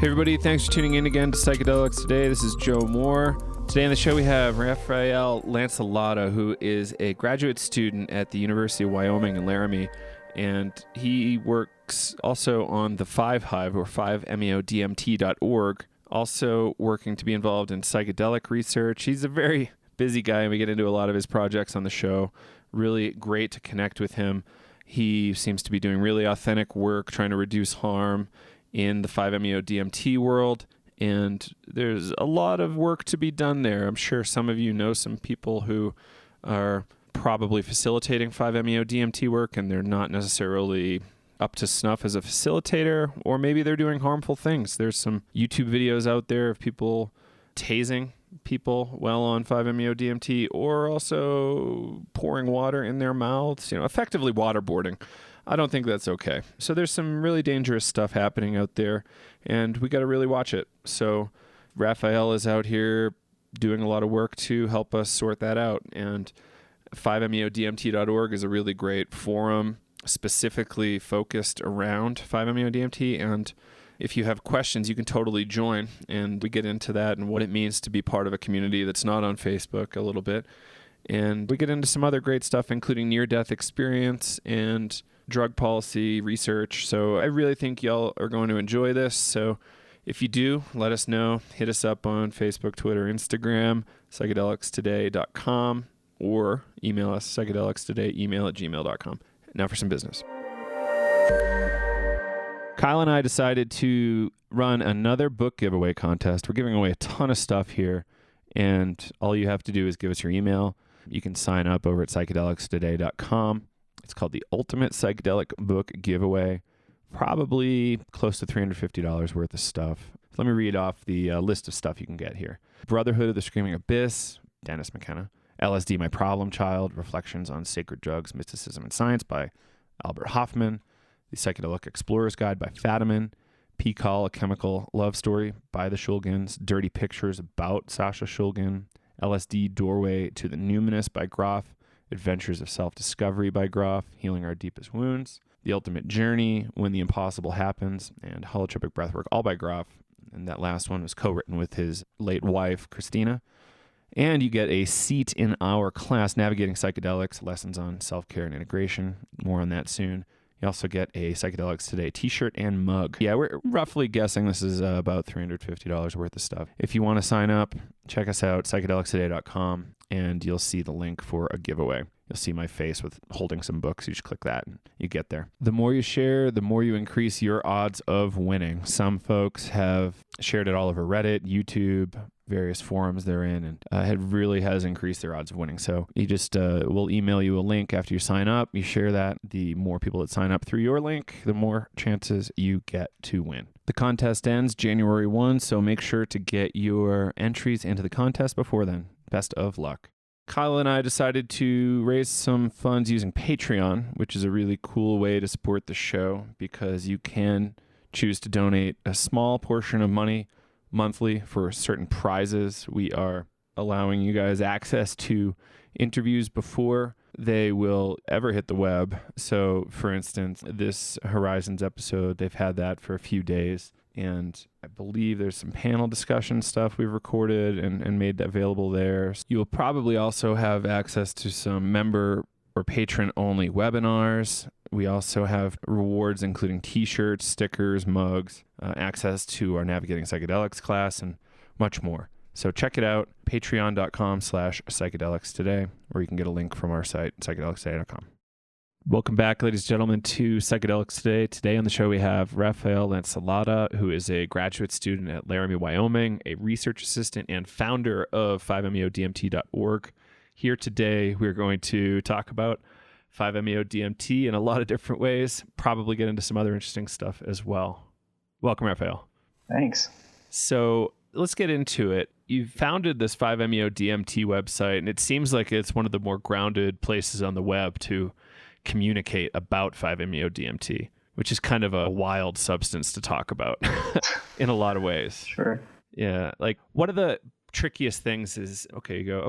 Hey everybody, thanks for tuning in again to Psychedelics Today. This is Joe Moore. Today on the show we have Rafael Lancelotta, who is a graduate student at the University of Wyoming in Laramie, and he works also on the 5 Hive, or 5meodmt.org, also working to be involved in psychedelic research. He's a very busy guy, and we get into a lot of his projects on the show. Really great to connect with him. He seems to be doing really authentic work, trying to reduce harm in the 5-MeO-DMT world, and there's a lot of work to be done there. I'm sure some of you know some people who are probably facilitating 5-MeO-DMT work, and they're not necessarily up to snuff as a facilitator, or maybe they're doing harmful things. There's some YouTube videos out there of people tasing people while on 5-MeO-DMT, or also pouring water in their mouths, effectively waterboarding. I don't think that's okay. So there's some really dangerous stuff happening out there, and we got to really watch it. So Rafael is out here doing a lot of work to help us sort that out, and 5meodmt.org is a really great forum specifically focused around 5-MeO-DMT, and if you have questions, you can totally join, and we get into that and what it means to be part of a community that's not on Facebook a little bit. And we get into some other great stuff, including near-death experience and drug policy research. So I really think y'all are going to enjoy this. So if you do, let us know. Hit us up on Facebook, Twitter, Instagram, psychedelicstoday.com, or email us, psychedelicstodayemail@gmail.com. Now for some business. Kyle and I decided to run another book giveaway contest. We're giving away a ton of stuff here, and all you have to do is give us your email. You can sign up over at psychedelicstoday.com. It's called the Ultimate Psychedelic Book Giveaway. Probably close to $350 worth of stuff. Let me read off the list of stuff you can get here. Brotherhood of the Screaming Abyss, Dennis McKenna. LSD, My Problem Child, Reflections on Sacred Drugs, Mysticism and Science by Albert Hoffman. The Psychedelic Explorer's Guide by Fadiman. P-Call, A Chemical Love Story by the Shulgins. Dirty Pictures about Sasha Shulgin. LSD, Doorway to the Numinous by Groff. Adventures of Self-Discovery by Groff, Healing Our Deepest Wounds, The Ultimate Journey, When the Impossible Happens, and Holotropic Breathwork, all by Groff. And that last one was co-written with his late wife, Christina. And you get a seat in our class, Navigating Psychedelics, Lessons on Self-Care and Integration. More on that soon. You also get a Psychedelics Today t-shirt and mug. Yeah, we're roughly guessing this is about $350 worth of stuff. If you want to sign up, check us out, psychedelicstoday.com, and you'll see the link for a giveaway. You'll see my face with holding some books. You just click that and you get there. The more you share, the more you increase your odds of winning. Some folks have shared it all over Reddit, YouTube, various forums they're in, and it really has increased their odds of winning. So you just, we'll email you a link after you sign up. You share that. The more people that sign up through your link, the more chances you get to win. The contest ends January 1, so make sure to get your entries into the contest before then. Best of luck. Kyle and I decided to raise some funds using Patreon, which is a really cool way to support the show because you can choose to donate a small portion of money monthly for certain prizes. We are allowing you guys access to interviews before they will ever hit the web. So, for instance, this Horizons episode, they've had that for a few days. And I believe there's some panel discussion stuff we've recorded and made available there. You will probably also have access to some member or patron-only webinars. We also have rewards including t-shirts, stickers, mugs, access to our Navigating Psychedelics class, and much more. So check it out, patreon.com/psychedelics today, or you can get a link from our site, psychedelicstoday.com. Welcome back, ladies and gentlemen, to Psychedelics Today. Today on the show we have Rafael Lancelotta, who is a graduate student at Laramie, Wyoming, a research assistant and founder of 5meodmt.org. Here today we're going to talk about 5-MeO-DMT in a lot of different ways, probably get into some other interesting stuff as well. Welcome, Rafael. Thanks. So let's get into it. You founded this 5-MeO-DMT website, and it seems like it's one of the more grounded places on the web to communicate about 5-MeO-DMT, which is kind of a wild substance to talk about in a lot of ways. Sure. Yeah. Like, one of the trickiest things is,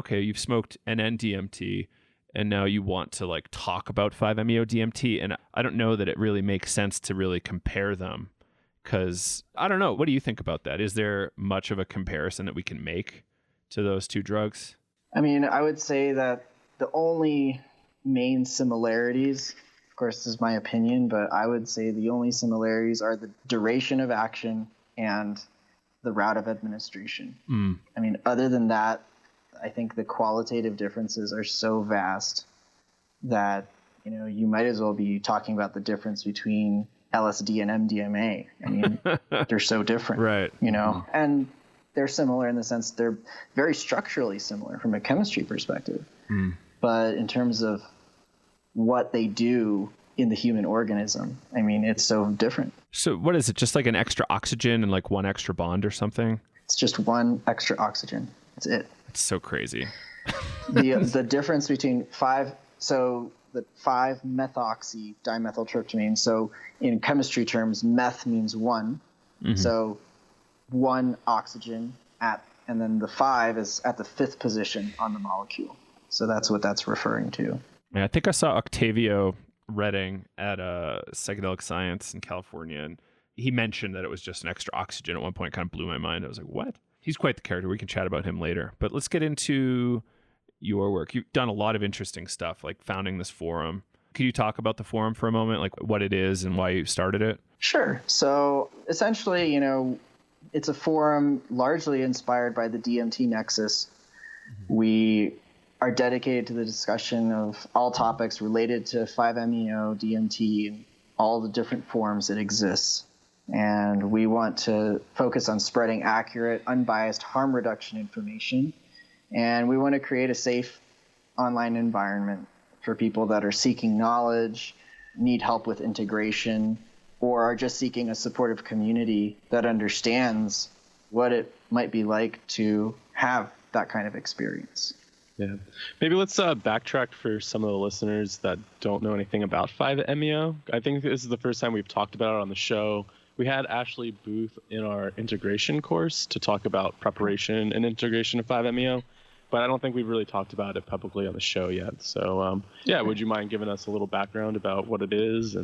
you've smoked an NDMT, and now you want to like talk about 5-MeO-DMT, and I don't know that it really makes sense to really compare them Because I don't know. What do you think about that? Is there much of a comparison that we can make to those two drugs? I mean, I would say that the only main similarities, of course, this is my opinion, but I would say the only similarities are the duration of action and the route of administration. I mean, other than that, I think the qualitative differences are so vast that, you might as well be talking about the difference between LSD and MDMA. I mean, they're so different, right? And they're similar in the sense they're very structurally similar from a chemistry perspective. But in terms of what they do in the human organism, I mean, it's so different. So what is it? Just like an extra oxygen and like one extra bond or something? It's just one extra oxygen. That's it. It's so crazy. The difference between the 5-methoxy dimethyltryptamine. So in chemistry terms, meth means one. So one oxygen and then the 5 is at the 5th position on the molecule. So that's what that's referring to. Yeah, I think I saw Octavio Redding at Psychedelic Science in California, and he mentioned that it was just an extra oxygen at one point. Kind of blew my mind. I was like, what? He's quite the character. We can chat about him later. But let's get into your work. You've done a lot of interesting stuff, like founding this forum. Could you talk about the forum for a moment, like what it is and why you started it? Sure. So essentially, it's a forum largely inspired by the DMT nexus. We are dedicated to the discussion of all topics related to 5-MeO, DMT, and all the different forms it exists. And we want to focus on spreading accurate, unbiased harm reduction information. And we want to create a safe online environment for people that are seeking knowledge, need help with integration, or are just seeking a supportive community that understands what it might be like to have that kind of experience. Yeah. Maybe let's backtrack for some of the listeners that don't know anything about 5-MeO. I think this is the first time we've talked about it on the show. We had Ashley Booth in our integration course to talk about preparation and integration of 5-MeO, but I don't think we've really talked about it publicly on the show yet. So, would you mind giving us a little background about what it is?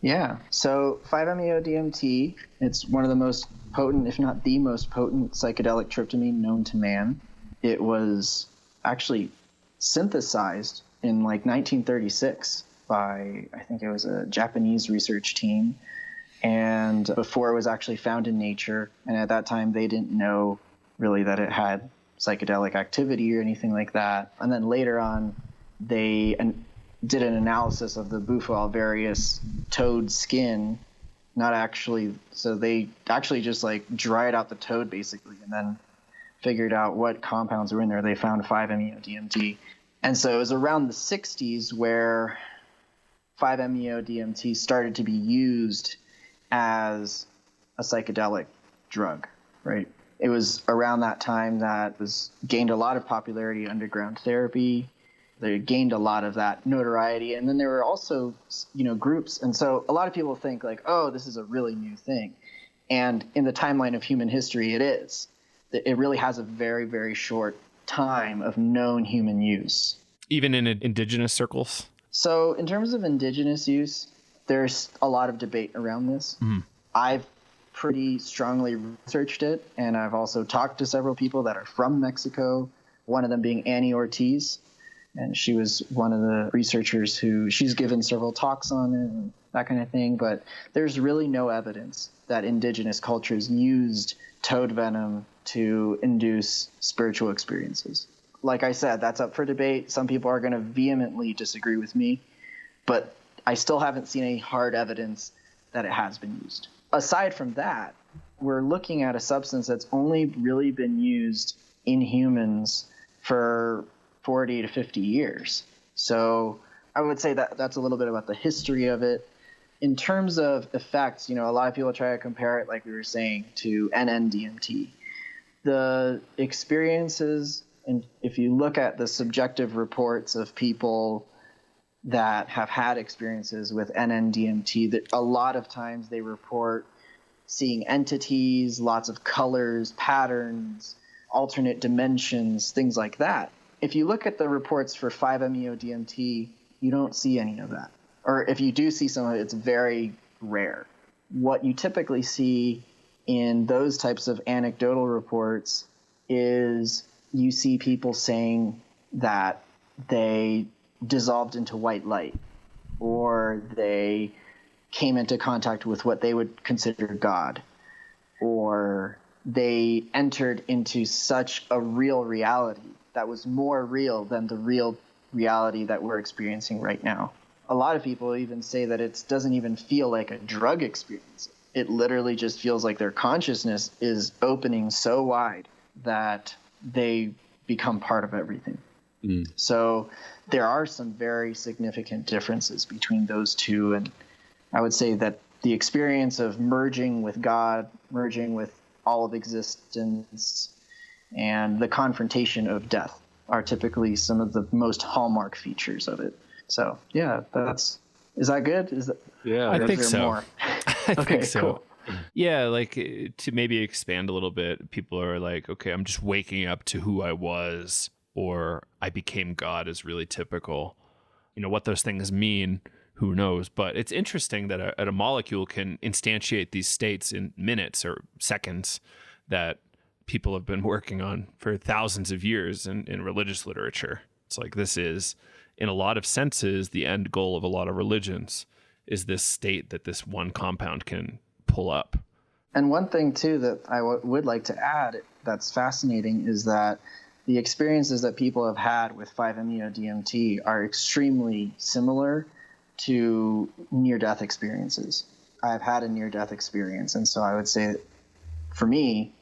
Yeah. So 5-MeO DMT, it's one of the most potent, if not the most potent psychedelic tryptamine known to man. It was actually synthesized in like 1936 by, I think it was a Japanese research team. And before it was actually found in nature. And at that time, they didn't know really that it had psychedelic activity or anything like that. And then later on, they did an analysis of the Bufo alvarius toad skin. So they actually just like dried out the toad basically and then figured out what compounds were in there. They found 5-MeO DMT. And so it was around the 60s where 5-MeO DMT started to be used as a psychedelic drug, right? It was around that time that was gained a lot of popularity, underground therapy. They gained a lot of that notoriety. And then there were also, groups. And so a lot of people think like, oh, this is a really new thing. And in the timeline of human history, it is. It really has a very, very short time of known human use. Even in indigenous circles? So in terms of indigenous use, there's a lot of debate around this. I've pretty strongly researched it, and I've also talked to several people that are from Mexico, one of them being Annie Ortiz, and she was one of the researchers who she's given several talks on it and that kind of thing. But there's really no evidence that indigenous cultures used toad venom to induce spiritual experiences. Like I said, that's up for debate. Some people are going to vehemently disagree with me, but I still haven't seen any hard evidence that it has been used. Aside from that, we're looking at a substance that's only really been used in humans for 40 to 50 years. So I would say that that's a little bit about the history of it. In terms of effects, a lot of people try to compare it, like we were saying, to NN-DMT. The experiences, and if you look at the subjective reports of people that have had experiences with NN-DMT, that a lot of times they report seeing entities, lots of colors, patterns, alternate dimensions, things like that. If you look at the reports for 5-MeO DMT, you don't see any of that. Or if you do see some of it, it's very rare. what you typically see in those types of anecdotal reports is you see people saying that they dissolved into white light, or they came into contact with what they would consider God, or they entered into such a real reality that was more real than the real reality that we're experiencing right now. A lot of people even say that it doesn't even feel like a drug experience. It literally just feels like their consciousness is opening so wide that they become part of everything. So there are some very significant differences between those two. And I would say that the experience of merging with God, merging with all of existence, and the confrontation of death are typically some of the most hallmark features of it. So yeah, is that good? Yeah, I think so. More? I think so. Cool. Yeah, like to maybe expand a little bit, people are like, okay, I'm just waking up to who I was, or I became God is really typical. What those things mean, who knows? But it's interesting that a molecule can instantiate these states in minutes or seconds that people have been working on for thousands of years in religious literature. It's like this is, in a lot of senses, the end goal of a lot of religions is this state that this one compound can pull up. And one thing, too, that I would like to add that's fascinating is that the experiences that people have had with 5-MeO-DMT are extremely similar to near-death experiences. I've had a near-death experience, and so I would say, for me,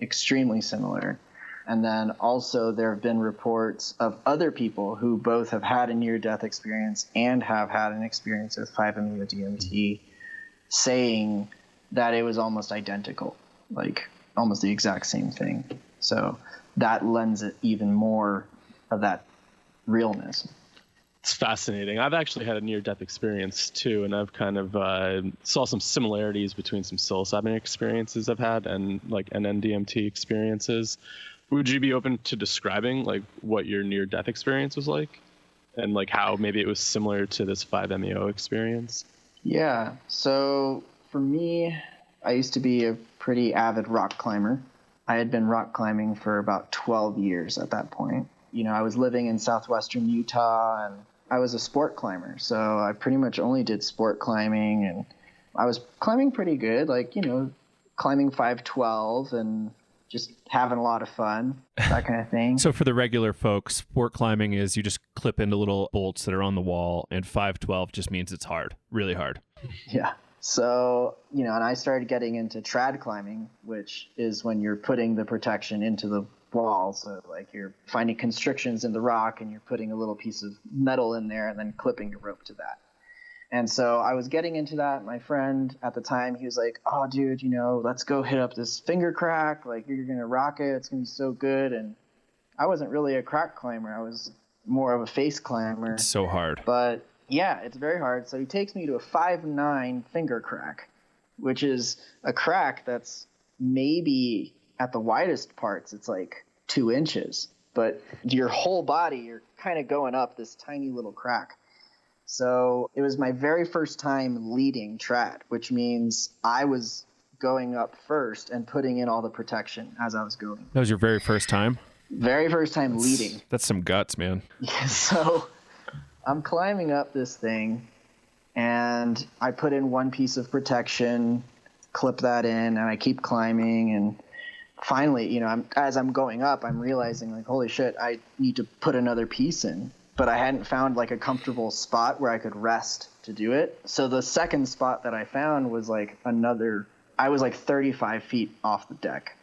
extremely similar. And then also there have been reports of other people who both have had a near-death experience and have had an experience with 5-MeO-DMT saying that it was almost identical, like almost the exact same thing. So that lends it even more of that realness. It's fascinating. I've actually had a near-death experience too, and I've kind of saw some similarities between some psilocybin experiences I've had and like NDMT experiences. Would you be open to describing like what your near-death experience was like, and like how maybe it was similar to this 5-MeO experience? Yeah. So for me, I used to be a pretty avid rock climber. I had been rock climbing for about 12 years at that point. I was living in southwestern Utah, and I was a sport climber. So I pretty much only did sport climbing, and I was climbing pretty good, like, climbing 512 and just having a lot of fun, that kind of thing. So for the regular folks, sport climbing is you just clip into little bolts that are on the wall, and 512 just means it's hard, really hard. Yeah. So, and I started getting into trad climbing, which is when you're putting the protection into the wall. So like you're finding constrictions in the rock and you're putting a little piece of metal in there and then clipping your rope to that. And so I was getting into that. My friend at the time, he was like, oh, dude, let's go hit up this finger crack. Like, you're going to rock it. It's going to be so good. And I wasn't really a crack climber. I was more of a face climber. It's so hard. But yeah, it's very hard. So he takes me to a 5'9" finger crack, which is a crack that's maybe at the widest parts, it's like 2 inches. But your whole body, you're kind of going up this tiny little crack. So it was my very first time leading trad, which means I was going up first and putting in all the protection as I was going. That was your very first time? Very first time leading. That's some guts, man. Yeah, so I'm climbing up this thing, and I put in one piece of protection, clip that in, and I keep climbing. And finally, as I'm going up, I'm realizing, like, holy shit, I need to put another piece in. But I hadn't found like a comfortable spot where I could rest to do it. So the second spot that I found was like I was like 35 feet off the deck.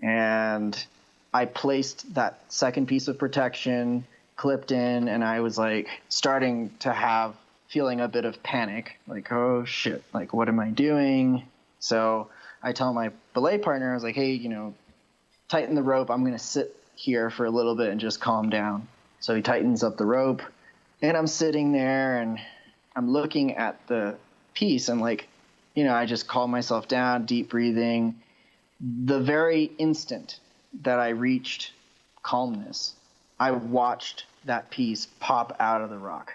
And I placed that second piece of protection, clipped in, and I was like starting to feeling a bit of panic. Like, oh shit, like what am I doing? So I tell my belay partner, I was like, hey, tighten the rope. I'm going to sit here for a little bit and just calm down. So he tightens up the rope, and I'm sitting there and I'm looking at the piece, and like, I just calm myself down, deep breathing. The very instant that I reached calmness, I watched that piece pop out of the rock,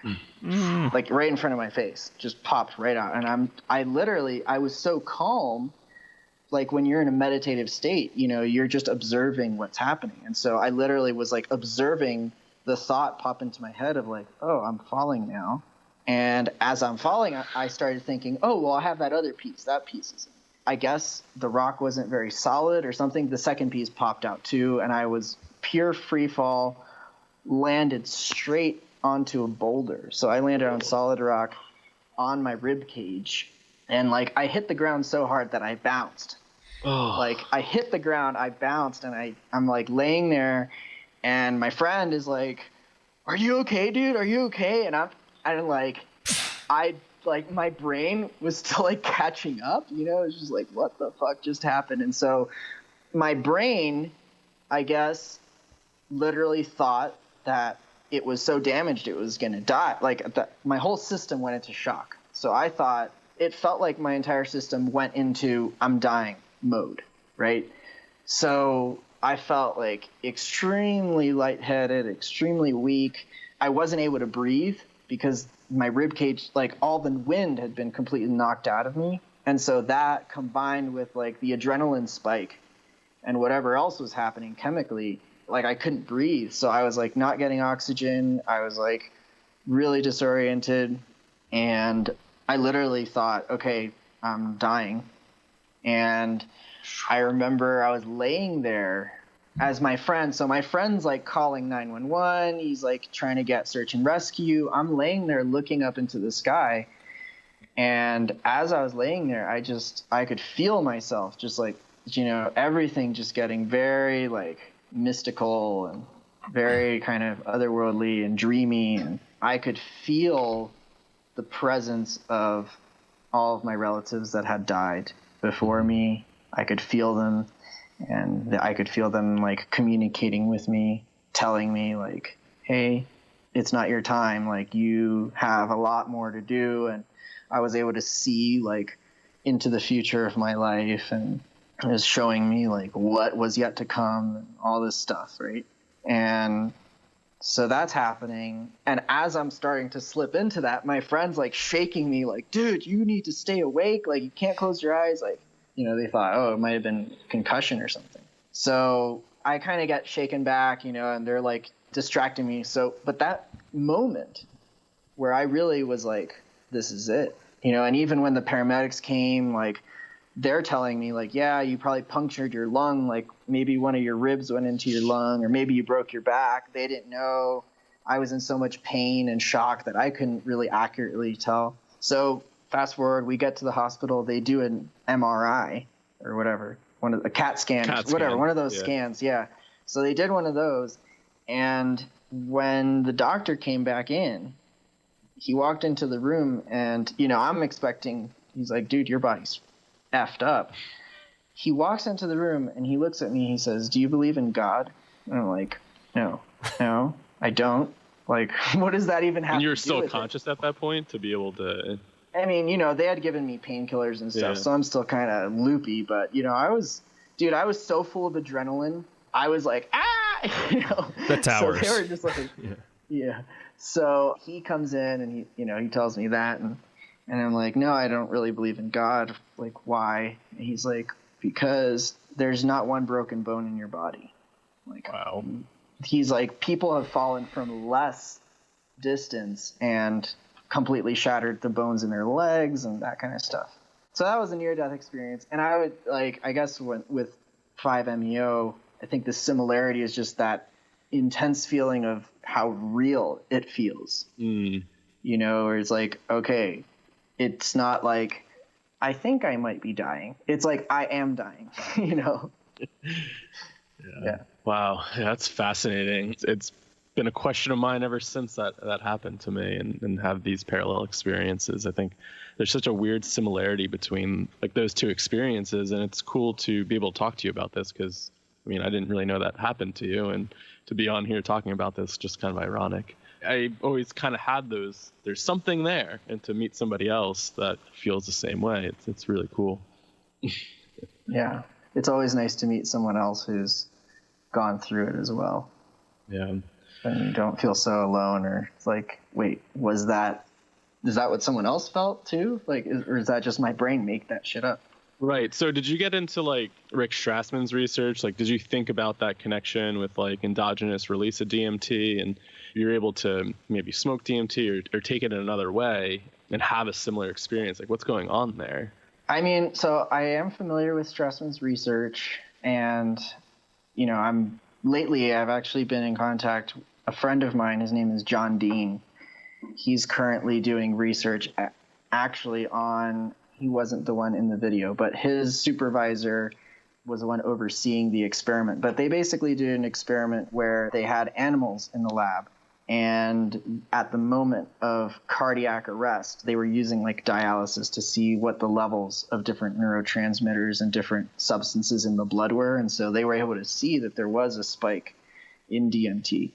like right in front of my face, just popped right out. And I was so calm. Like when you're in a meditative state, you know, you're just observing what's happening. And so I literally was like observing the thought pop into my head of like, oh, I'm falling now. And as I'm falling, I started thinking, oh, well, I have that other piece. That piece is, I guess the rock wasn't very solid or something. The second piece popped out too. And I was pure free fall, landed straight onto a boulder. So I landed on solid rock on my rib cage. And like I hit the ground so hard that I bounced. Oh. Like I hit the ground, I bounced, and I'm like laying there, and my friend is like, "Are you okay, dude? Are you okay?" And I my brain was still like catching up, you know. It's just like, what the fuck just happened? And so my brain, I guess, literally thought that it was so damaged it was gonna die. Like my whole system went into shock. So I thought. It felt like my entire system went into I'm dying mode, right? So I felt like extremely lightheaded, extremely weak. I wasn't able to breathe because my rib cage, like all the wind had been completely knocked out of me. And so that combined with like the adrenaline spike and whatever else was happening chemically, like I couldn't breathe. So I was like not getting oxygen. I was like really disoriented, and I literally thought, okay, I'm dying. And I remember I was laying there as my friend's like calling 911. He's like trying to get search and rescue. I'm laying there looking up into the sky. And as I was laying there, I could feel myself just like, you know, everything just getting very like mystical and very kind of otherworldly and dreamy. And I could feel the presence of all of my relatives that had died before me. I could feel them, and I could feel them like communicating with me, telling me like, hey, it's not your time. Like you have a lot more to do. And I was able to see like into the future of my life, and it was showing me like what was yet to come and all this stuff. Right. And so that's happening. And as I'm starting to slip into that, my friend's like shaking me like, dude, you need to stay awake. Like you can't close your eyes. Like, you know, they thought, oh, it might have been concussion or something. So I kind of got shaken back, you know, and they're like distracting me. So, but that moment where I really was like, this is it, you know, and even when the paramedics came, like they're telling me like, yeah, you probably punctured your lung. Like maybe one of your ribs went into your lung, or maybe you broke your back. They didn't know. I was in so much pain and shock that I couldn't really accurately tell. So fast forward, we get to the hospital. They do an MRI or whatever, one of the CAT scan, one of those scans. Yeah. So they did one of those. And when the doctor came back in, he walked into the room, and, you know, I'm expecting, he's like, dude, your body's effed up. He walks into the room and he looks at me. He says, do you believe in God? And I'm like, no, I don't. Like, what does that even have to do with it? And you're still conscious at that point to be able to... I mean, you know, they had given me painkillers and stuff, so I'm still kind of loopy. But, you know, I was so full of adrenaline. I was like, you know. The towers. So they were just like, yeah. So he comes in and he tells me that, and I'm like, no, I don't really believe in God. Like, why? And he's like, because there's not one broken bone in your body. Like, wow. He's like, people have fallen from less distance and completely shattered the bones in their legs and that kind of stuff. So that was a near-death experience. And I would I guess with 5-MeO, I think the similarity is just that intense feeling of how real it feels. You know, where it's like, okay, it's not like, I think I might be dying. It's like, I am dying, you know? Yeah. Wow. Yeah, that's fascinating. It's been a question of mine ever since that happened to me, and have these parallel experiences. I think there's such a weird similarity between like those two experiences, and it's cool to be able to talk to you about this, because I mean, I didn't really know that happened to you, and to be on here talking about this, just kind of ironic. I always kind of had those, there's something there, and to meet somebody else that feels the same way, it's really cool. Yeah. It's always nice to meet someone else who's gone through it as well. Yeah. And you don't feel so alone, or it's like, wait, is that what someone else felt too? Like, or is that just my brain make that shit up? Right. So did you get into like Rick Strassman's research? Like, did you think about that connection with like endogenous release of DMT, and you're able to maybe smoke DMT or take it in another way and have a similar experience? Like, what's going on there? I mean, so I am familiar with Strassman's research, and I've actually been in contact. A friend of mine, his name is John Dean. He's currently doing research actually on, he wasn't the one in the video, but his supervisor was the one overseeing the experiment. But they basically did an experiment where they had animals in the lab, and at the moment of cardiac arrest, they were using like dialysis to see what the levels of different neurotransmitters and different substances in the blood were. And so they were able to see that there was a spike in DMT.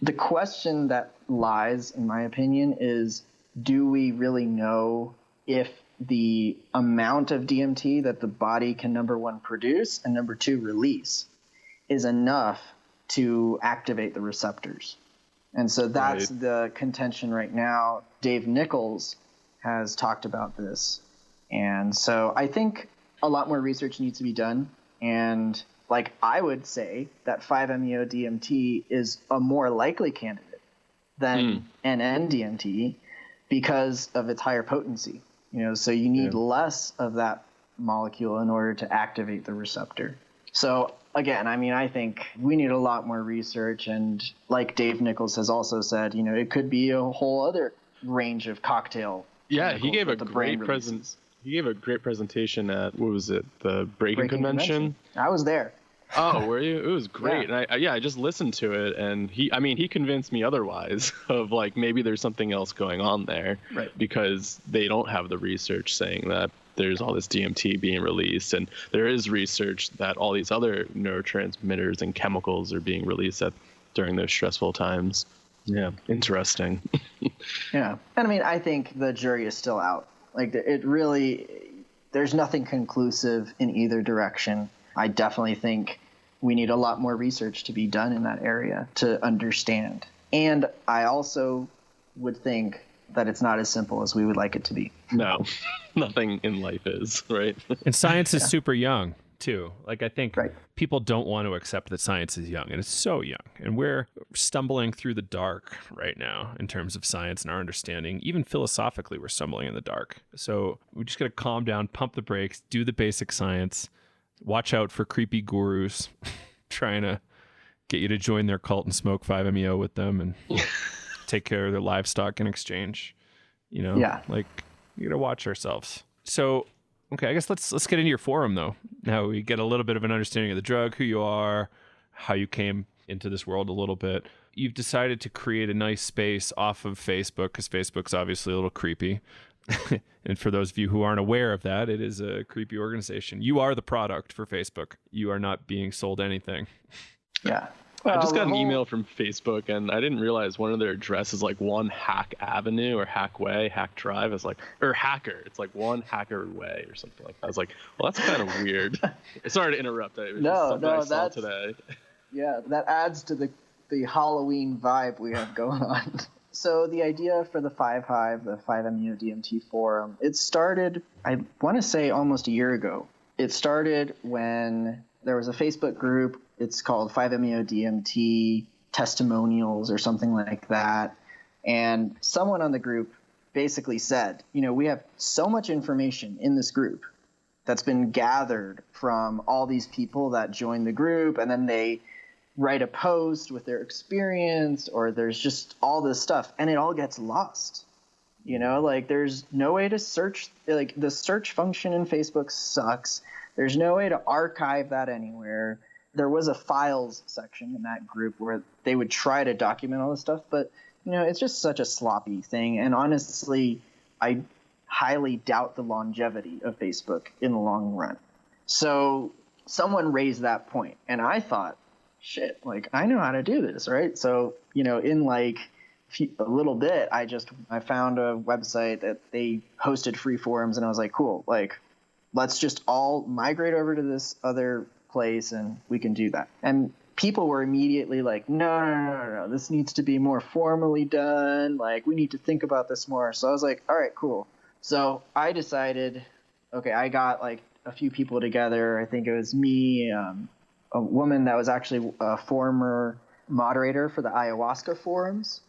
The question that lies, in my opinion, is, do we really know if the amount of DMT that the body can, number one, produce and number two, release is enough to activate the receptors? And so that's the contention right now. Dave Nichols has talked about this. And so I think a lot more research needs to be done. And like, I would say that 5-MeO-DMT is a more likely candidate than NN-DMT because of its higher potency. So you need less of that molecule in order to activate the receptor. So again, I mean, I think we need a lot more research. And like Dave Nichols has also said, it could be a whole other range of cocktail. Yeah, he gave a great presentation at, what was it, the Breaking Convention? I was there. Oh, were you? It was great. Yeah. And I just listened to it, and he convinced me otherwise of like, maybe there's something else going on there, right? Because they don't have the research saying that there's all this DMT being released, and there is research that all these other neurotransmitters and chemicals are being released during those stressful times. Yeah, interesting. Yeah, and I mean, I think the jury is still out. Like, there's nothing conclusive in either direction. I definitely think we need a lot more research to be done in that area to understand. And I also would think that it's not as simple as we would like it to be. No, nothing in life is, right? And science is super young, too. Like, I think people don't want to accept that science is young, and it's so young. And we're stumbling through the dark right now in terms of science and our understanding. Even philosophically, we're stumbling in the dark. So we just got to calm down, pump the brakes, do the basic science. Watch out for creepy gurus trying to get you to join their cult and smoke 5-MeO with them and take care of their livestock in exchange. Like, you got to watch ourselves. So, okay, I guess let's get into your forum, though. Now we get a little bit of an understanding of the drug, who you are, how you came into this world a little bit. You've decided to create a nice space off of Facebook, because Facebook's obviously a little creepy. And for those of you who aren't aware of that, it is a creepy organization. You are the product for Facebook. You are not being sold anything. Yeah. Well, I just got an email from Facebook, and I didn't realize one of their addresses is like One Hack Avenue or Hack Way, Hack Drive. It's like, or Hacker. It's like One Hacker Way or something like that. I was like, well, that's kind of weird. Sorry to interrupt. It was just something I saw today. Yeah, that adds to the Halloween vibe we have going on. So the idea for the 5-Hive, the 5-MeO-DMT forum, it started, I want to say, almost a year ago. It started when there was a Facebook group. It's called 5-MeO-DMT Testimonials or something like that. And someone on the group basically said, we have so much information in this group that's been gathered from all these people that joined the group, and then they write a post with their experience, or there's just all this stuff, and it all gets lost. Like, there's no way to search. Like, the search function in Facebook sucks. There's no way to archive that anywhere. There was a files section in that group where they would try to document all this stuff, but it's just such a sloppy thing. And honestly, I highly doubt the longevity of Facebook in the long run. So someone raised that point, and I thought, shit, like, I know how to do this, right? So, in like a little bit, I found a website that they hosted free forums, and I was like, cool, like, let's just all migrate over to this other place and we can do that. And people were immediately like, no, this needs to be more formally done. Like, we need to think about this more. So I was like, all right, cool. So I decided, okay, I got like a few people together. I think it was me, a woman that was actually a former moderator for the ayahuasca forums.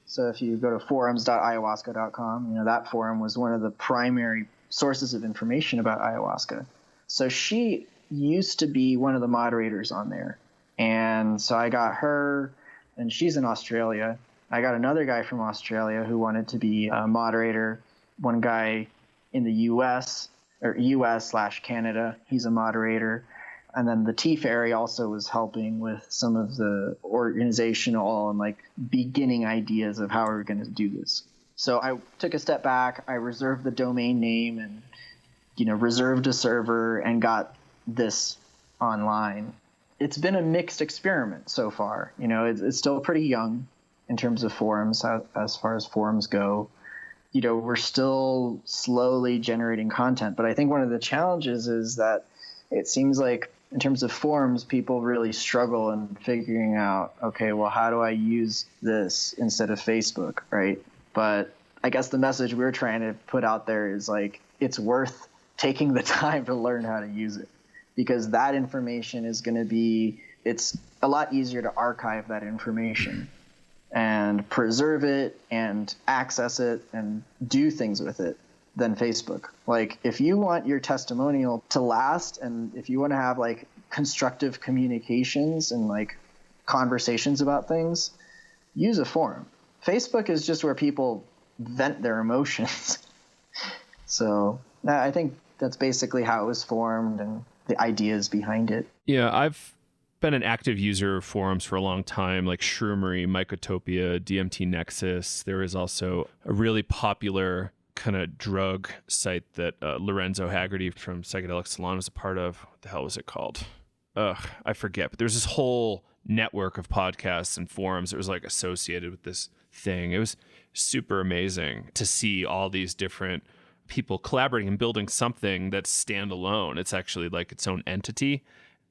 So if you go to forums.ayahuasca.com, that forum was one of the primary sources of information about ayahuasca. So she used to be one of the moderators on there. And so I got her, and she's in Australia. I got another guy from Australia who wanted to be a moderator. One guy in the US or US/Canada, he's a moderator. And then the T Fairy also was helping with some of the organizational and like beginning ideas of how we're going to do this. So I took a step back. I reserved the domain name and, reserved a server and got this online. It's been a mixed experiment so far. It's still pretty young in terms of forums, as far as forums go. We're still slowly generating content. But I think one of the challenges is that it seems like in terms of forums, people really struggle in figuring out, okay, well, how do I use this instead of Facebook, right? But I guess the message we're trying to put out there is like, it's worth taking the time to learn how to use it, because that information is going to be, it's a lot easier to archive that information and preserve it and access it and do things with it than Facebook. Like, if you want your testimonial to last, and if you want to have like constructive communications and like conversations about things, use a forum. Facebook is just where people vent their emotions. So I think that's basically how it was formed and the ideas behind it. Yeah, I've been an active user of forums for a long time, like Shroomery, Mycotopia, DMT Nexus. There is also a really popular kind of drug site that Lorenzo Haggerty from Psychedelic Salon was a part of. What the hell was it called? I forget. But there's this whole network of podcasts and forums that was like associated with this thing. It was super amazing to see all these different people collaborating and building something that's standalone. It's actually like its own entity.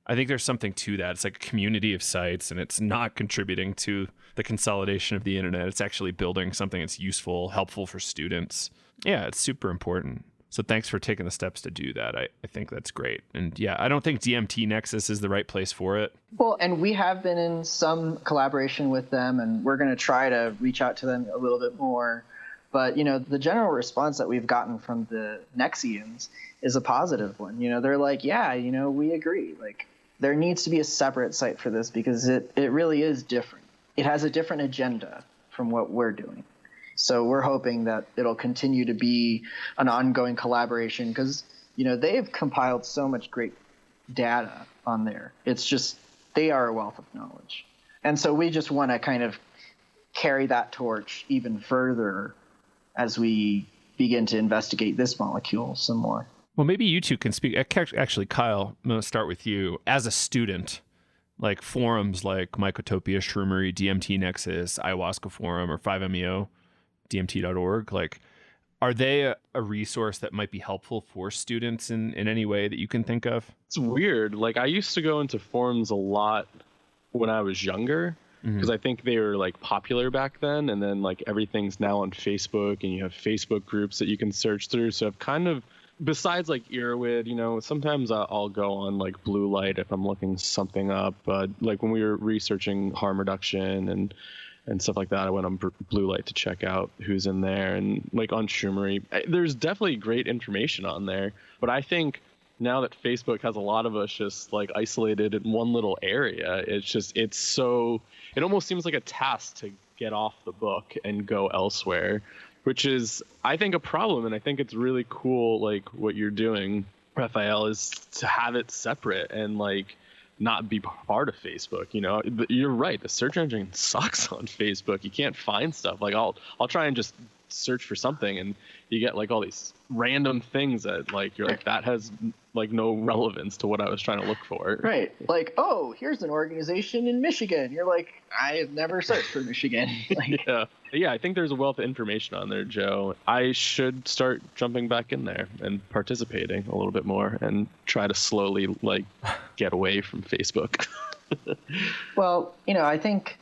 I think there's something to that. It's like a community of sites, and it's not contributing to the consolidation of the internet. It's actually building something that's useful, helpful for students. Yeah, it's super important. So thanks for taking the steps to do that. I think that's great. And yeah, I don't think DMT Nexus is the right place for it. Well, and we have been in some collaboration with them, and we're going to try to reach out to them a little bit more. But, the general response that we've gotten from the Nexians is a positive one. They're like, yeah, we agree. Like, there needs to be a separate site for this because it really is different. It has a different agenda from what we're doing. So we're hoping that it'll continue to be an ongoing collaboration because, they've compiled so much great data on there. It's just, they are a wealth of knowledge. And so we just want to kind of carry that torch even further as we begin to investigate this molecule some more. Well, maybe you two can speak. Actually, Kyle, I'm going to start with you. As a student, like forums like Mycotopia, Shroomery, DMT Nexus, Ayahuasca Forum, or 5MEO, DMT.org, like, are they a resource that might be helpful for students in any way that you can think of? It's weird. Like, I used to go into forums a lot when I was younger, because I think they were like popular back then, and then like everything's now on Facebook, and you have Facebook groups that you can search through. So I've kind of, besides like Earwid, sometimes I'll go on like Blue Light if I'm looking something up. But like when we were researching harm reduction and stuff like that, I went on Blue Light to check out who's in there. And like on Shroomery, there's definitely great information on there. But I think now that Facebook has a lot of us just like isolated in one little area, it almost seems like a task to get off the book and go elsewhere, which is, I think, a problem. And I think it's really cool, like what you're doing, Rafael, is to have it separate and like not be part of Facebook. You're right. The search engine sucks on Facebook. You can't find stuff. Like I'll try and just search for something, and you get like all these random things that like you're like, that has like no relevance to what I was trying to look for. Right. Like, oh, here's an organization in Michigan. You're like, I have never searched for Michigan. Like, yeah, I think there's a wealth of information on there, Joe. I should start jumping back in there and participating a little bit more and try to slowly like get away from Facebook. Well, I think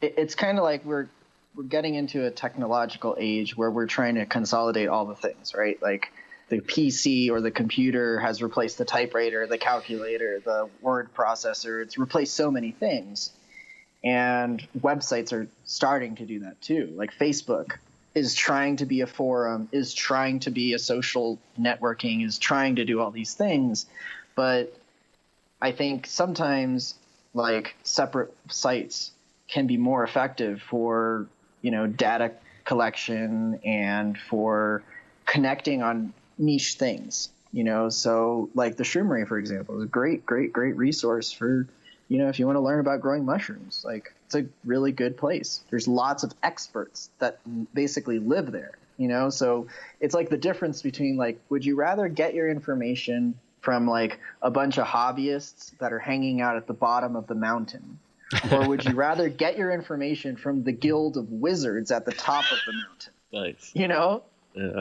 it's kind of like we're getting into a technological age where we're trying to consolidate all the things, right? Like the PC or the computer has replaced the typewriter, the calculator, the word processor. It's replaced so many things. And websites are starting to do that too. Like Facebook is trying to be a forum, is trying to be a social networking, is trying to do all these things. But I think sometimes like separate sites can be more effective for, data collection and for connecting on niche things, so like the Shroomery, for example, is a great resource for, if you want to learn about growing mushrooms. Like, it's a really good place. There's lots of experts that basically live there, so it's like the difference between like, would you rather get your information from like a bunch of hobbyists that are hanging out at the bottom of the mountain, or would you rather get your information from the Guild of Wizards at the top of the mountain? Nice. Yeah.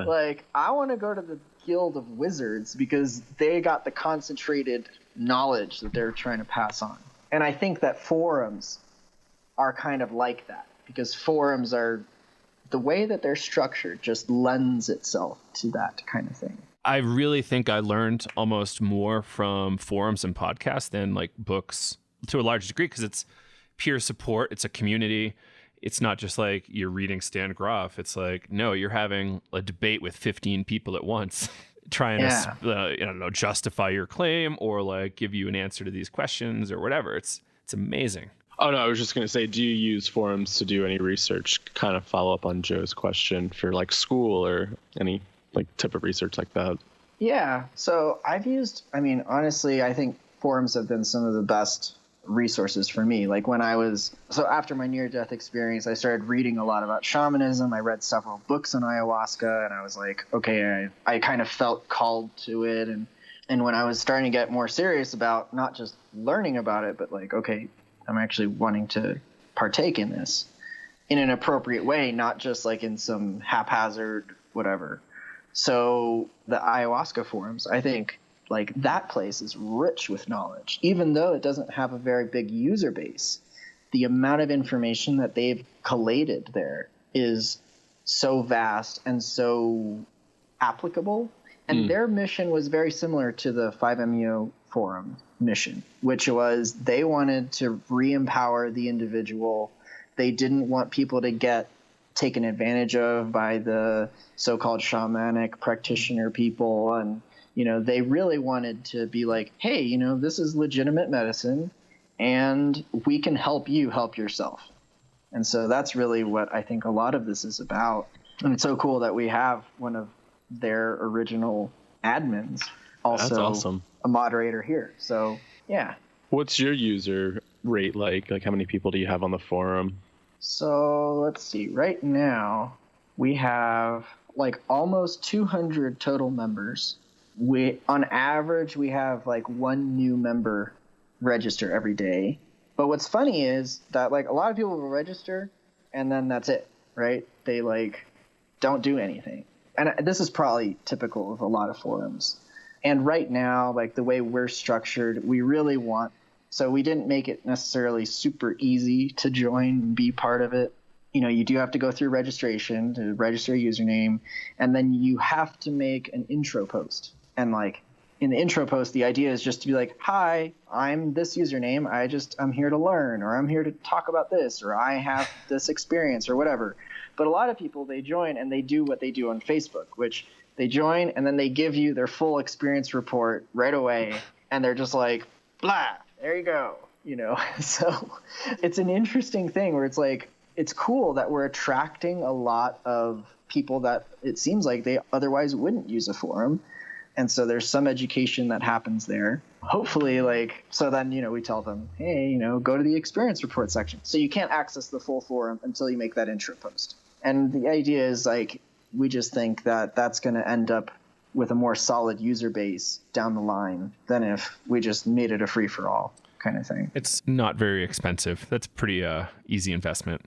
Like, I want to go to the Guild of Wizards because they got the concentrated knowledge that they're trying to pass on. And I think that forums are kind of like that, because forums are, the way that they're structured just lends itself to that kind of thing. I really think I learned almost more from forums and podcasts than like books, to a large degree, because it's peer support. It's a community. It's not just like you're reading Stan Groff. It's like, no, you're having a debate with 15 people at once trying to, justify your claim or like give you an answer to these questions or whatever. It's amazing. Oh, no, I was just going to say, do you use forums to do any research? Kind of follow up on Joe's question for like school or any like type of research like that. Yeah. So honestly, I think forums have been some of the best resources for me. Like after my near-death experience, I started reading a lot about shamanism. I read several books on ayahuasca, and I was like, okay, I kind of felt called to it. And when I was starting to get more serious about not just learning about it, but like, okay, I'm actually wanting to partake in this in an appropriate way, not just like in some haphazard whatever. So the ayahuasca forums, I think, like that place is rich with knowledge, even though it doesn't have a very big user base. The amount of information that they've collated there is so vast and so applicable. And their mission was very similar to the 5MEO forum mission, which was they wanted to re-empower the individual. They didn't want people to get taken advantage of by the so-called shamanic practitioner people. And they really wanted to be like, hey, this is legitimate medicine and we can help you help yourself. And so that's really what I think a lot of this is about. And it's so cool that we have one of their original admins also That's awesome. A moderator here. So, yeah. What's your user rate like? Like, how many people do you have on the forum? So let's see. Right now, we have like almost 200 total members. On average, we have like one new member register every day. But what's funny is that like a lot of people will register and then that's it, right? They like don't do anything. And this is probably typical of a lot of forums. And right now, like the way we're structured, we really want, so we didn't make it necessarily super easy to join and be part of it. You do have to go through registration to register a username, and then you have to make an intro post. And like in the intro post, the idea is just to be like, hi, I'm this username. I'm here to learn, or I'm here to talk about this, or I have this experience or whatever. But a lot of people, they join and they do what they do on Facebook, which they join and then they give you their full experience report right away. And they're just like, blah, there you go. So it's an interesting thing where it's like, it's cool that we're attracting a lot of people that it seems like they otherwise wouldn't use a forum. And so there's some education that happens there. Hopefully, so then, we tell them, hey, go to the experience report section. So you can't access the full forum until you make that intro post. And the idea is we just think that that's going to end up with a more solid user base down the line than if we just made it a free for all kind of thing. It's not very expensive. That's pretty easy investment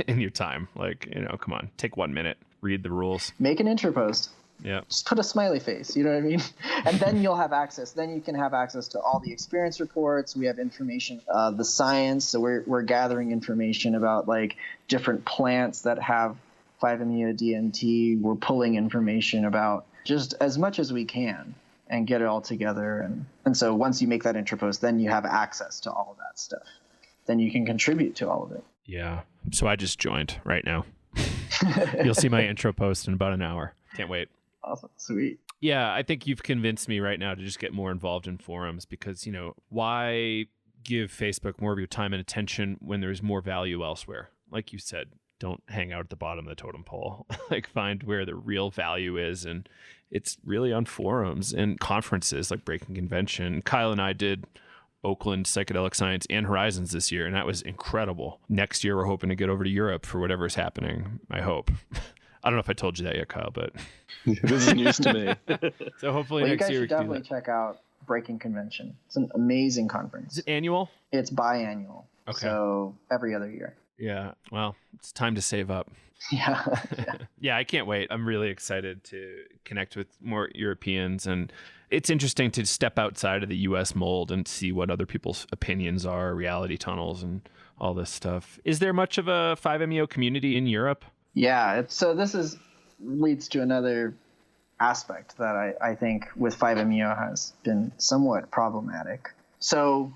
in your time. Come on, take 1 minute, read the rules. Make an intro post. Yeah. Just put a smiley face, you know what I mean? And then you'll have access. Then you can have access to all the experience reports. We have information, the science. So we're gathering information about like different plants that have 5-MeO DMT. We're pulling information about just as much as we can and get it all together. And so once you make that intro post, then you have access to all of that stuff. Then you can contribute to all of it. Yeah. So I just joined right now. You'll see my intro post in about an hour. Can't wait. Awesome. Sweet. Yeah, I think you've convinced me right now to just get more involved in forums because, why give Facebook more of your time and attention when there's more value elsewhere? Like you said, don't hang out at the bottom of the totem pole. Like find where the real value is. And it's really on forums and conferences like Breaking Convention. Kyle and I did Oakland Psychedelic Science and Horizons this year, and that was incredible. Next year, we're hoping to get over to Europe for whatever's happening, I hope. I don't know if I told you that yet, Kyle, but this is news to me. So hopefully well, next you year guys we should can do definitely that. check out Breaking Convention. It's an amazing conference. Is it annual? It's biannual. Okay. So every other year. Yeah. Well, it's time to save up. Yeah. Yeah, I can't wait. I'm really excited to connect with more Europeans, and it's interesting to step outside of the U.S. mold and see what other people's opinions are, reality tunnels, and all this stuff. Is there much of a 5-MeO community in Europe? Yeah. So this leads to another aspect that I think with 5-MeO has been somewhat problematic. So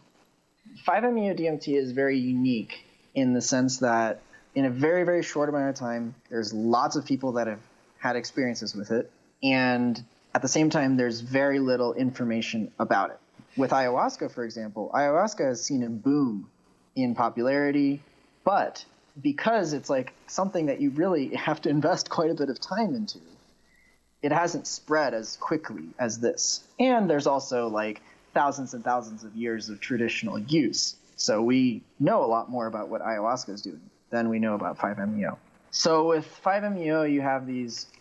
5-MeO DMT is very unique in the sense that in a very, very short amount of time, there's lots of people that have had experiences with it. And at the same time, there's very little information about it. With ayahuasca, for example, ayahuasca has seen a boom in popularity, but because it's like something that you really have to invest quite a bit of time into, it hasn't spread as quickly as this. And there's also like thousands and thousands of years of traditional use. So we know a lot more about what ayahuasca is doing than we know about 5-MeO. So with 5-MeO, you have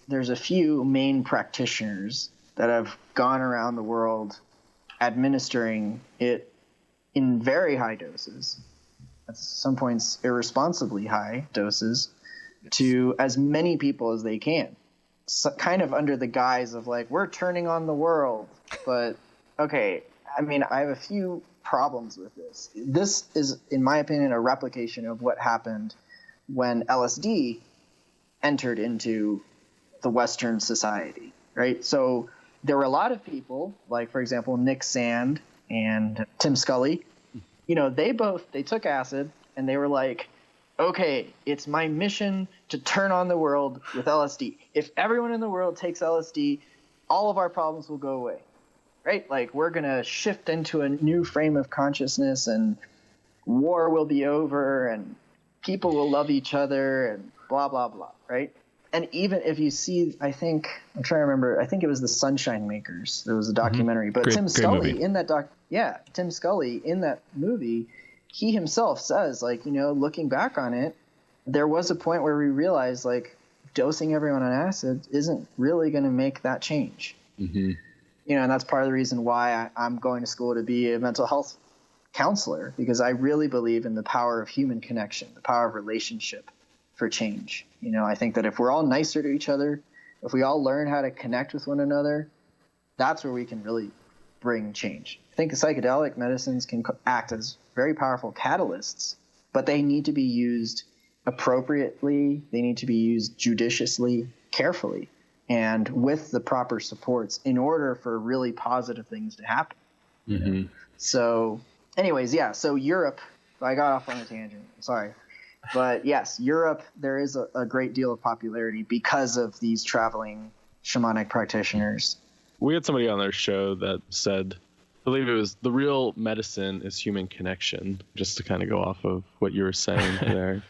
there's a few main practitioners that have gone around the world administering it in very high doses, at some points irresponsibly high doses, to as many people as they can. So kind of under the guise of like, we're turning on the world. But okay, I mean, I have a few problems with this. This is, in my opinion, a replication of what happened when LSD entered into the Western society, right? So there were a lot of people, like, for example, Nick Sand and Tim Scully, they took acid and they were like, okay, it's my mission to turn on the world with LSD. If everyone in the world takes LSD, all of our problems will go away, right? Like, we're going to shift into a new frame of consciousness and war will be over and people will love each other and blah, blah, blah, right? And even if you see, I'm trying to remember, I think it was the Sunshine Makers. There was a documentary, but Great Tim Scully movie. in that Tim Scully in that movie, he himself says, like, looking back on it, there was a point where we realized, like, dosing everyone on acid isn't really going to make that change. Mm-hmm. And that's part of the reason why I'm going to school to be a mental health counselor, because I really believe in the power of human connection, the power of relationship for change. I think that if we're all nicer to each other, if we all learn how to connect with one another, that's where we can really bring change. I think psychedelic medicines can act as very powerful catalysts, but they need to be used appropriately. They need to be used judiciously, carefully, and with the proper supports in order for really positive things to happen. Mm-hmm. So anyways, yeah. So Europe, I got off on a tangent. Sorry. But yes, Europe, there is a great deal of popularity because of these traveling shamanic practitioners. We had somebody on their show that said, I believe it was, the real medicine is human connection, just to kind of go off of what you were saying there.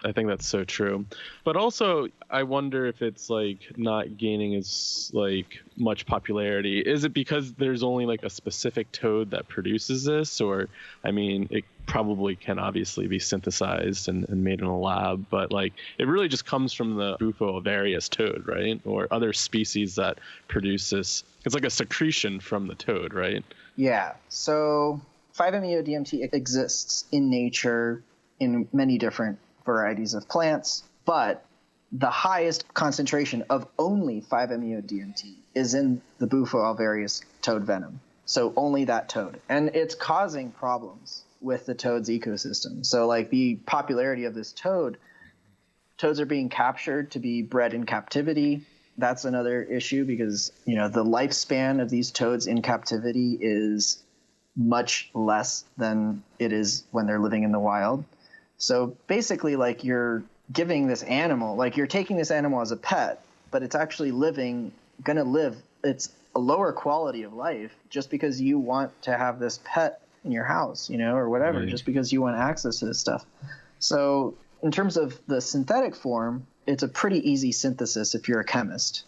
I think that's so true. But also, I wonder if it's like not gaining as like much popularity. Is it because there's only like a specific toad that produces this? Or, I mean, it probably can obviously be synthesized and made in a lab, but like it really just comes from the Bufo ovarius toad, right? Or other species that produce this. It's like a secretion from the toad, right? Yeah. So 5-MeO DMT exists in nature in many different varieties of plants, but the highest concentration of only 5-MeO-DMT is in the Bufo alvarius toad venom. So only that toad. And it's causing problems with the toad's ecosystem. So like the popularity of this toad, toads are being captured to be bred in captivity. That's another issue because, the lifespan of these toads in captivity is much less than it is when they're living in the wild. So basically, like, you're giving this animal, like you're taking this animal as a pet, but it's actually gonna live. It's a lower quality of life just because you want to have this pet in your house, or whatever, right. Just because you want access to this stuff. So in terms of the synthetic form, it's a pretty easy synthesis if you're a chemist.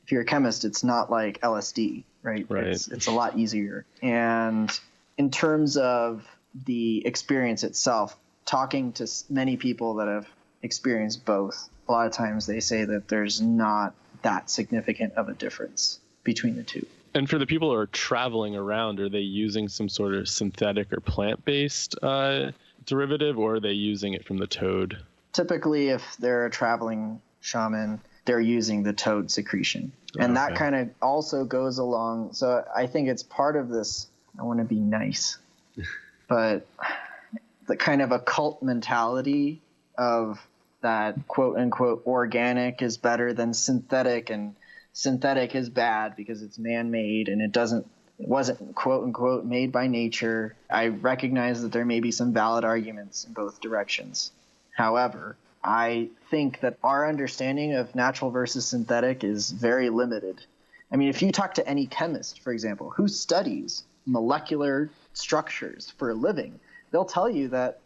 If you're a chemist, it's not like LSD, right? It's a lot easier. And in terms of the experience itself, talking to many people that have experienced both, a lot of times they say that there's not that significant of a difference between the two. And for the people who are traveling around, are they using some sort of synthetic or plant-based derivative, or are they using it from the toad? Typically, if they're a traveling shaman, they're using the toad secretion. And that kind of also goes along. So I think it's part of this, I want to be nice, but the kind of occult mentality of that quote unquote organic is better than synthetic, and synthetic is bad because it's man-made and it wasn't quote unquote made by nature. I recognize that there may be some valid arguments in both directions. However, I think that our understanding of natural versus synthetic is very limited. I mean, if you talk to any chemist, for example, who studies molecular structures for a living, they'll tell you that,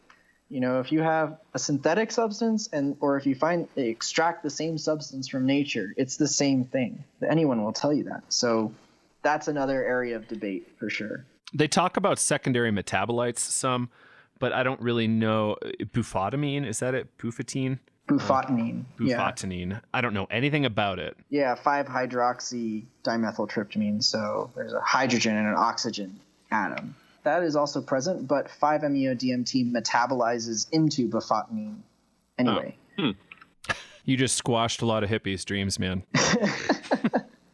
if you have a synthetic substance or if you extract the same substance from nature, it's the same thing. Anyone will tell you that. So that's another area of debate for sure. They talk about secondary metabolites some, but I don't really know. Bufotamine, is that it? Bufotenine? Bufotenine. Bufotenine. Yeah. I don't know anything about it. Yeah, 5-hydroxy dimethyltryptamine. So there's a hydrogen and an oxygen atom. That is also present, but 5-MeO-DMT metabolizes into bufotenine anyway. You just squashed a lot of hippies' dreams, man.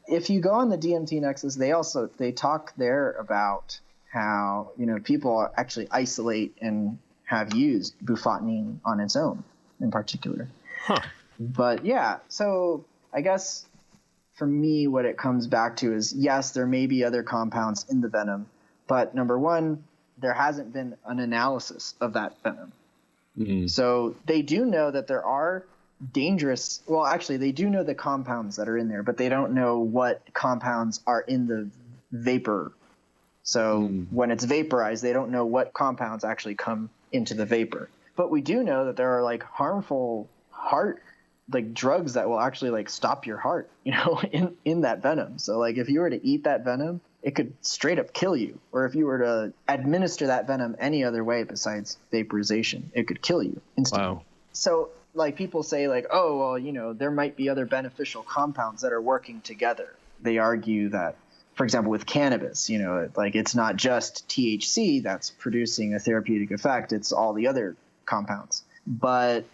If you go on the DMT Nexus, they talk there about how, people actually isolate and have used bufotenine on its own in particular. But yeah, so I guess for me, what it comes back to is, yes, there may be other compounds in the venom, but number one, there hasn't been an analysis of that venom. Mm-hmm. So they do know that there are dangerous, well, actually, they do know the compounds that are in there, but they don't know what compounds are in the vapor. So when it's vaporized, they don't know what compounds actually come into the vapor. But we do know that there are like harmful heart, like drugs that will actually like stop your heart, in that venom. So like if you were to eat that venom, it could straight up kill you. Or if you were to administer that venom any other way besides vaporization, it could kill you instantly. Wow. So like people say like, oh, well, there might be other beneficial compounds that are working together. They argue that, for example, with cannabis, like it's not just THC that's producing a therapeutic effect. It's all the other compounds. But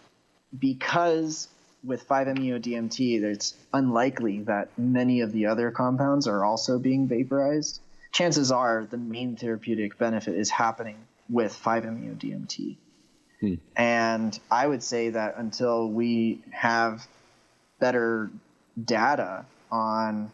because with 5-MeO-DMT, it's unlikely that many of the other compounds are also being vaporized. Chances are the main therapeutic benefit is happening with 5-MeO-DMT. And I would say that until we have better data on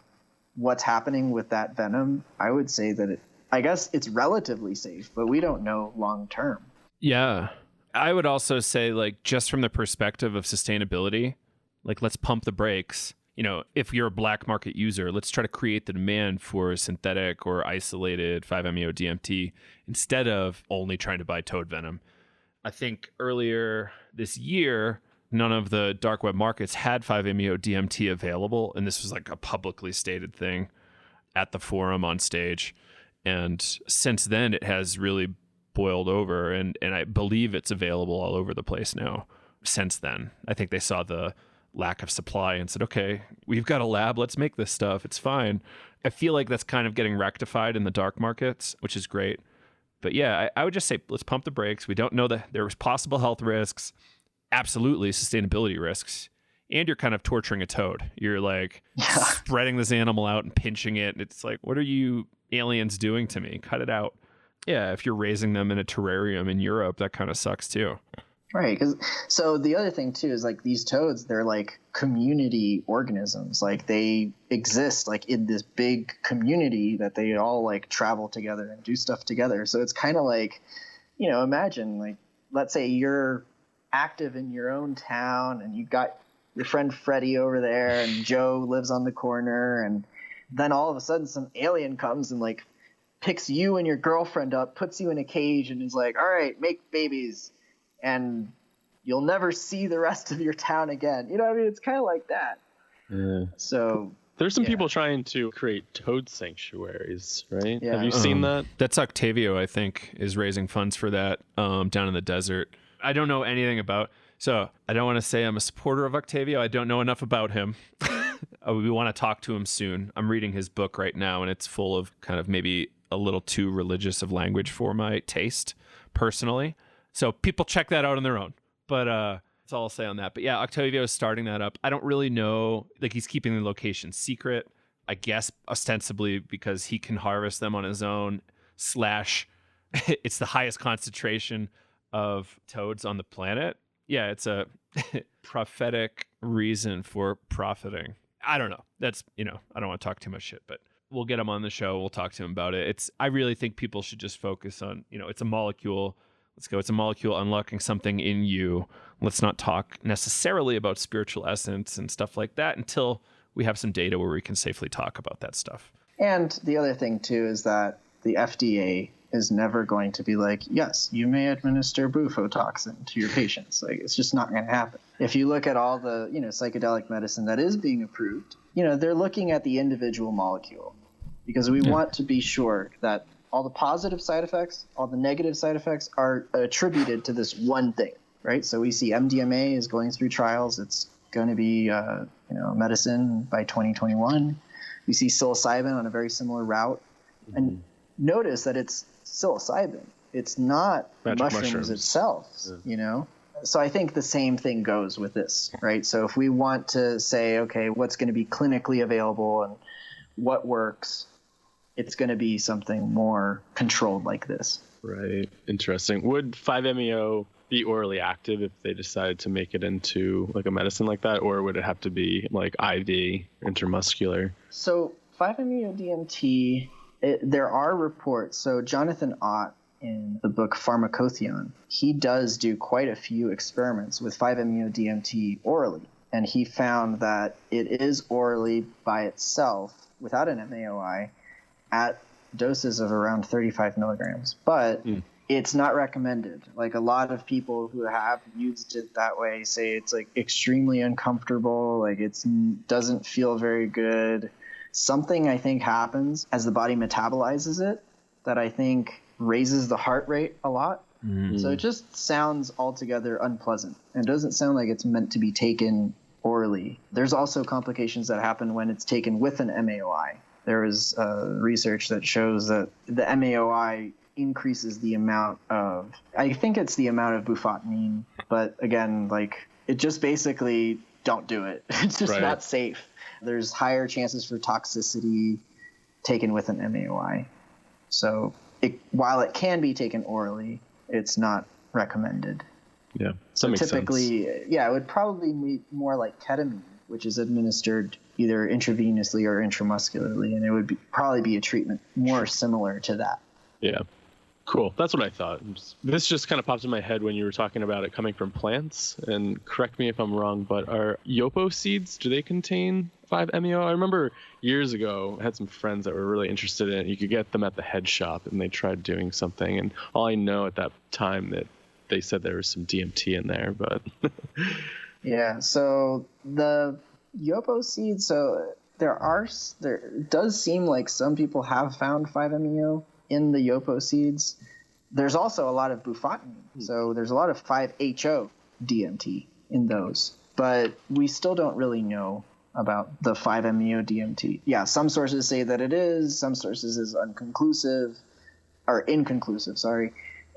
what's happening with that venom, I would say that I guess it's relatively safe, but we don't know long term. Yeah. I would also say, like, just from the perspective of sustainability, like, let's pump the brakes. If you're a black market user, let's try to create the demand for synthetic or isolated 5-MeO-DMT instead of only trying to buy toad venom. I think earlier this year, none of the dark web markets had 5-MeO-DMT available, and this was like a publicly stated thing at the forum on stage. And since then, it has really boiled over, and I believe it's available all over the place now. Since then, I think they saw the lack of supply and said, okay, we've got a lab, let's make this stuff, it's fine. I feel like that's kind of getting rectified in the dark markets, which is great. But yeah, I would just say, let's pump the brakes. We don't know that there was possible health risks, absolutely sustainability risks. And you're kind of torturing a toad. You're like spreading this animal out and pinching it. It's like, what are you aliens doing to me? Cut it out. Yeah, if you're raising them in a terrarium in Europe, that kind of sucks too. Right. So the other thing too is like these toads, they're like community organisms. Like they exist like in this big community that they all like travel together and do stuff together. So it's kind of like, imagine like, let's say you're active in your own town and you got your friend Freddie over there and Joe lives on the corner, and then all of a sudden some alien comes and like picks you and your girlfriend up, puts you in a cage and is like, all right, make babies and you'll never see the rest of your town again. You know what I mean? It's kind of like that. Yeah. So there's some people trying to create toad sanctuaries, right? Yeah. Have you seen that? That's Octavio, I think, is raising funds for that down in the desert. I don't know anything about, so I don't want to say I'm a supporter of Octavio. I don't know enough about him. We want to talk to him soon. I'm reading his book right now, and it's full of kind of maybe a little too religious of language for my taste, personally. So people check that out on their own. But that's all I'll say on that. But yeah, Octavio is starting that up. I don't really know. Like, he's keeping the location secret, I guess, ostensibly because he can harvest them on his own, / it's the highest concentration of toads on the planet. Yeah, it's a prophetic reason for profiting. I don't know. That's, I don't want to talk too much shit, but we'll get him on the show. We'll talk to him about it. I really think people should just focus on, it's a molecule. Let's go. It's a molecule unlocking something in you. Let's not talk necessarily about spiritual essence and stuff like that until we have some data where we can safely talk about that stuff. And the other thing too is that the FDA is never going to be like, yes, you may administer bufotoxin to your patients. Like, it's just not going to happen. If you look at all the, psychedelic medicine that is being approved, they're looking at the individual molecule because we want to be sure that all the positive side effects, all the negative side effects are attributed to this one thing, right? So we see MDMA is going through trials. It's going to be, medicine by 2021. We see psilocybin on a very similar route. And notice that it's psilocybin. It's not mushrooms itself, So I think the same thing goes with this, right? So if we want to say, okay, what's going to be clinically available and what works, it's going to be something more controlled like this. Right. Interesting. Would 5-MeO be orally active if they decided to make it into like a medicine like that, or would it have to be like IV, intramuscular? So 5-MeO DMT, there are reports. So Jonathan Ott, in the book Pharmacotheon, he does do quite a few experiments with 5-MeO DMT orally. And he found that it is orally by itself, without an MAOI, at doses of around 35 milligrams. But it's not recommended. Like, a lot of people who have used it that way say it's like extremely uncomfortable. Like, it doesn't feel very good. Something I think happens as the body metabolizes it that I think raises the heart rate a lot. So it just sounds altogether unpleasant and doesn't sound like it's meant to be taken orally. There's also complications that happen when it's taken with an MAOI. There is research that shows that the MAOI increases the amount of, I think it's the amount of bufotenine, but again, like, it just basically don't do it. It's just not safe. There's higher chances for toxicity taken with an MAOI. So while it can be taken orally, it's not recommended. Yeah, so typically, it would probably be more like ketamine, which is administered either intravenously or intramuscularly, and it would probably be a treatment more similar to that. Yeah. Cool. That's what I thought. This just kind of popped in my head when you were talking about it coming from plants. And correct me if I'm wrong, but are yopo seeds, do they contain 5-MeO? I remember years ago, I had some friends that were really interested in it. You could get them at the head shop, and they tried doing something. And all I know at that time that they said there was some DMT in there, but yeah. So the yopo seeds. So there does seem like some people have found 5-MeO in the yopo seeds. There's also a lot of bufotenine. So there's a lot of 5-HO DMT in those, but we still don't really know about the 5-MeO DMT. Yeah, some sources say that it is, some sources is inconclusive.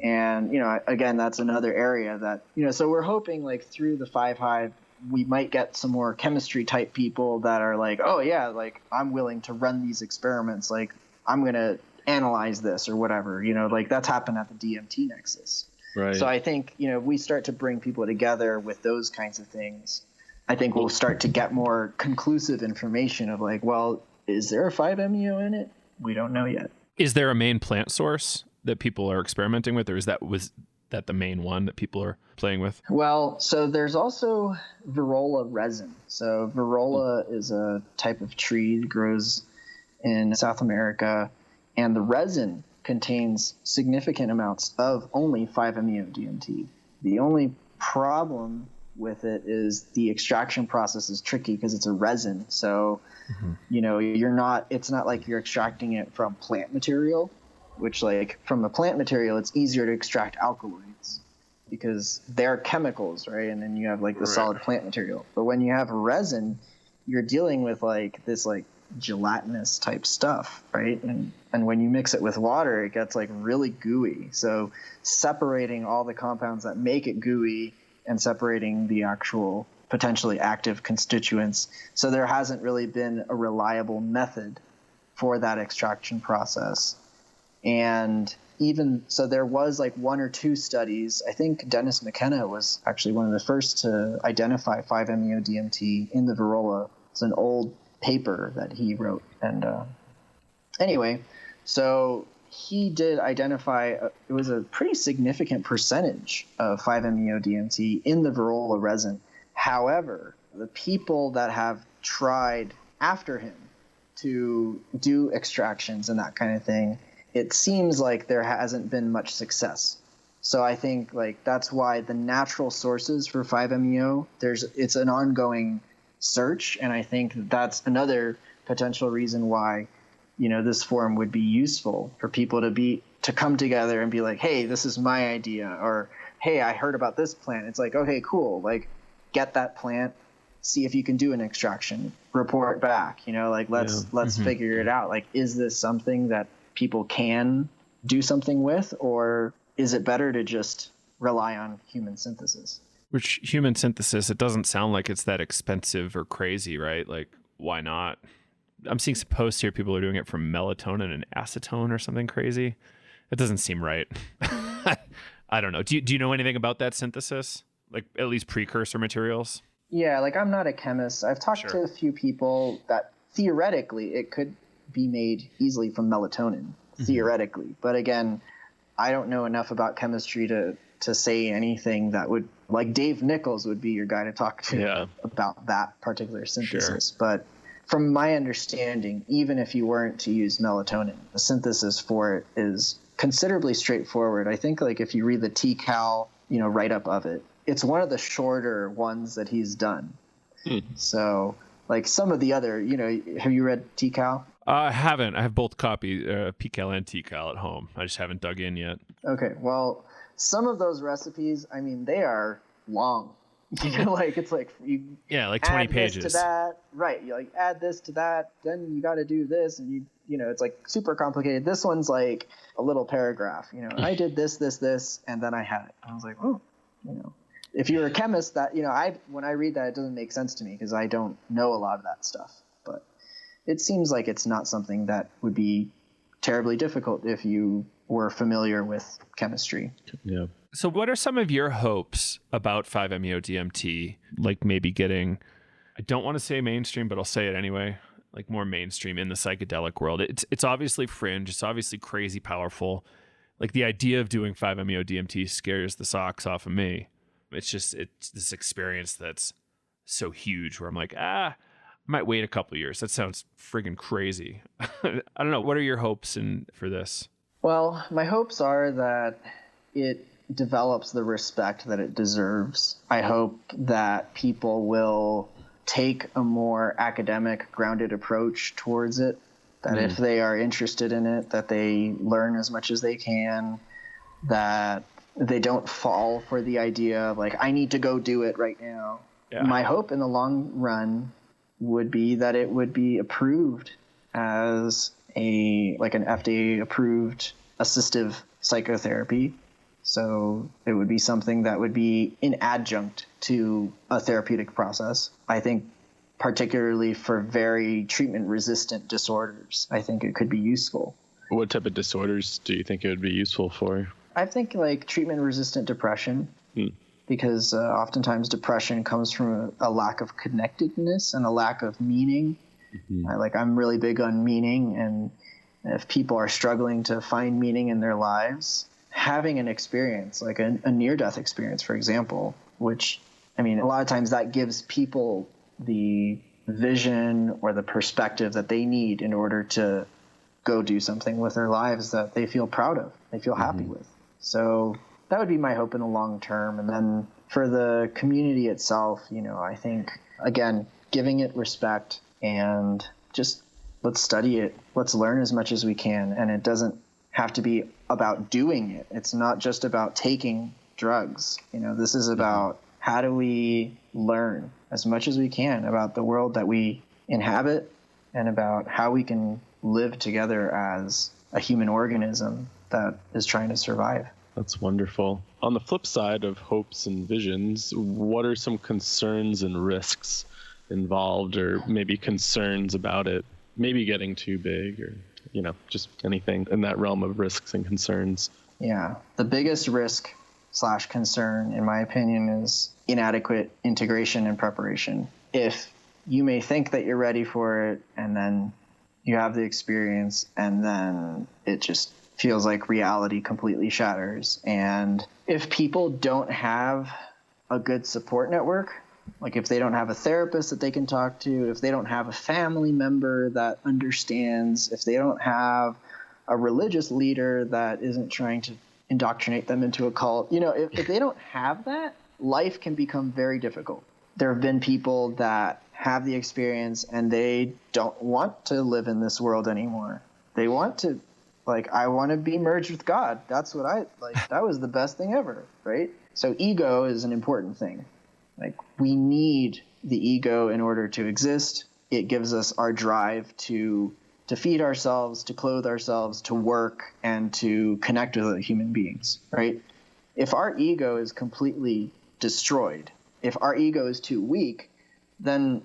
And, again, that's another area that, so we're hoping like through the 5-HIVE we might get some more chemistry type people that are like, oh yeah, like I'm willing to run these experiments. Like I'm going to analyze this or whatever, like that's happened at the DMT nexus. Right. So I think, we start to bring people together with those kinds of things. I think we'll start to get more conclusive information of like, well, is there a 5-MeO in it? We don't know yet. Is there a main plant source that people are experimenting with, or was that the main one that people are playing with? Well, so there's also Varroa resin. So Varroa is a type of tree that grows in South America, and the resin contains significant amounts of only 5-MeO DMT. The only problem with it is the extraction process is tricky because it's a resin. So, it's not like you're extracting it from plant material, which like from the plant material, it's easier to extract alkaloids because they're chemicals, right? And then you have like the solid plant material. But when you have a resin, you're dealing with like this like gelatinous type stuff, right? And when you mix it with water, it gets like really gooey. So separating all the compounds that make it gooey and separating the actual potentially active constituents. So there hasn't really been a reliable method for that extraction process. And even so, there was like 1 or 2 studies. I think Dennis McKenna was actually one of the first to identify 5-MeO DMT in the Varroa. It's an old paper that he wrote. And anyway, so he did identify, it was a pretty significant percentage of 5-MeO DMT in the Varroa resin. However, the people that have tried after him to do extractions and that kind of thing, it seems like there hasn't been much success. So I think like that's why the natural sources for 5-MeO, it's an ongoing search. And I think that's another potential reason why, this forum would be useful for people to come together and be like, hey, this is my idea, or hey, I heard about this plant. It's like, okay, cool. Like get that plant, see if you can do an extraction, report back, let's figure it out. Like, is this something that people can do something with, or is it better to just rely on human synthesis? Which human synthesis, it doesn't sound like it's that expensive or crazy, right? Like, why not? I'm seeing some posts here. People are doing it from melatonin and acetone or something crazy. It doesn't seem right. I don't know. Do you know anything about that synthesis? Like at least precursor materials? Yeah, like I'm not a chemist. I've talked to a few people that theoretically it could be made easily from melatonin, theoretically. But again, I don't know enough about chemistry to say anything that would, like Dave Nichols would be your guy to talk to about that particular synthesis. But from my understanding, even if you weren't to use melatonin, the synthesis for it is considerably straightforward. I think like if you read the TCAL, write-up of it, it's one of the shorter ones that he's done. So like some of the other, have you read TCAL? I haven't. I have both copies, PCAL and TCAL at home. I just haven't dug in yet. Okay. Well, some of those recipes, I mean, they are long. Like it's like you like 20 pages to that, right? You like add this to that, then you got to do this, and it's like super complicated. This one's like a little paragraph. I did this, and then I had it. I was like, oh, if you're a chemist, that when I read that, it doesn't make sense to me because I don't know a lot of that stuff. But it seems like it's not something that would be terribly difficult if you were familiar with chemistry. Yeah. So what are some of your hopes about 5-MeO DMT? Like maybe getting, I don't want to say mainstream, but I'll say it anyway, like more mainstream in the psychedelic world. It's obviously fringe. It's obviously crazy powerful. Like the idea of doing 5-MeO DMT scares the socks off of me. It's this experience that's so huge where I'm like, I might wait a couple of years. That sounds friggin' crazy. I don't know. What are your hopes for this? Well, my hopes are that it develops the respect that it deserves. I hope that people will take a more academic, grounded approach towards it, that if they are interested in it, that they learn as much as they can, that they don't fall for the idea of like, I need to go do it right now. Yeah. My hope in the long run would be that it would be approved as an FDA approved assistive psychotherapy, So it would be something that would be an adjunct to a therapeutic process. I think particularly for very treatment-resistant disorders, I think it could be useful. What type of disorders do you think it would be useful for? I think like treatment-resistant depression, because oftentimes depression comes from a lack of connectedness and a lack of meaning. I'm really big on meaning, and if people are struggling to find meaning in their lives, having an experience, like a near-death experience, for example, which, I mean, a lot of times that gives people the vision or the perspective that they need in order to go do something with their lives that they feel proud of, they feel happy with. So that would be my hope in the long term. And then for the community itself, I think, again, giving it respect and just let's study it. Let's learn as much as we can. And it doesn't have to be about doing it. It's not just about taking drugs. This is about how do we learn as much as we can about the world that we inhabit and about how we can live together as a human organism that is trying to survive. That's wonderful. On the flip side of hopes and visions, what are some concerns and risks involved, or maybe concerns about it maybe getting too big, or just anything in that realm of risks and concerns? Yeah. The biggest risk / concern, in my opinion, is inadequate integration and preparation. If you may think that you're ready for it, and then you have the experience, and then it just feels like reality completely shatters. And if people don't have a good support network, like if they don't have a therapist that they can talk to, if they don't have a family member that understands, if they don't have a religious leader that isn't trying to indoctrinate them into a cult, if they don't have that, life can become very difficult. There have been people that have the experience and they don't want to live in this world anymore. They want to, I want to be merged with God. That's what that was the best thing ever, right? So ego is an important thing. We need the ego in order to exist. It gives us our drive to feed ourselves, to clothe ourselves, to work, and to connect with other human beings, right? If our ego is completely destroyed, if our ego is too weak, then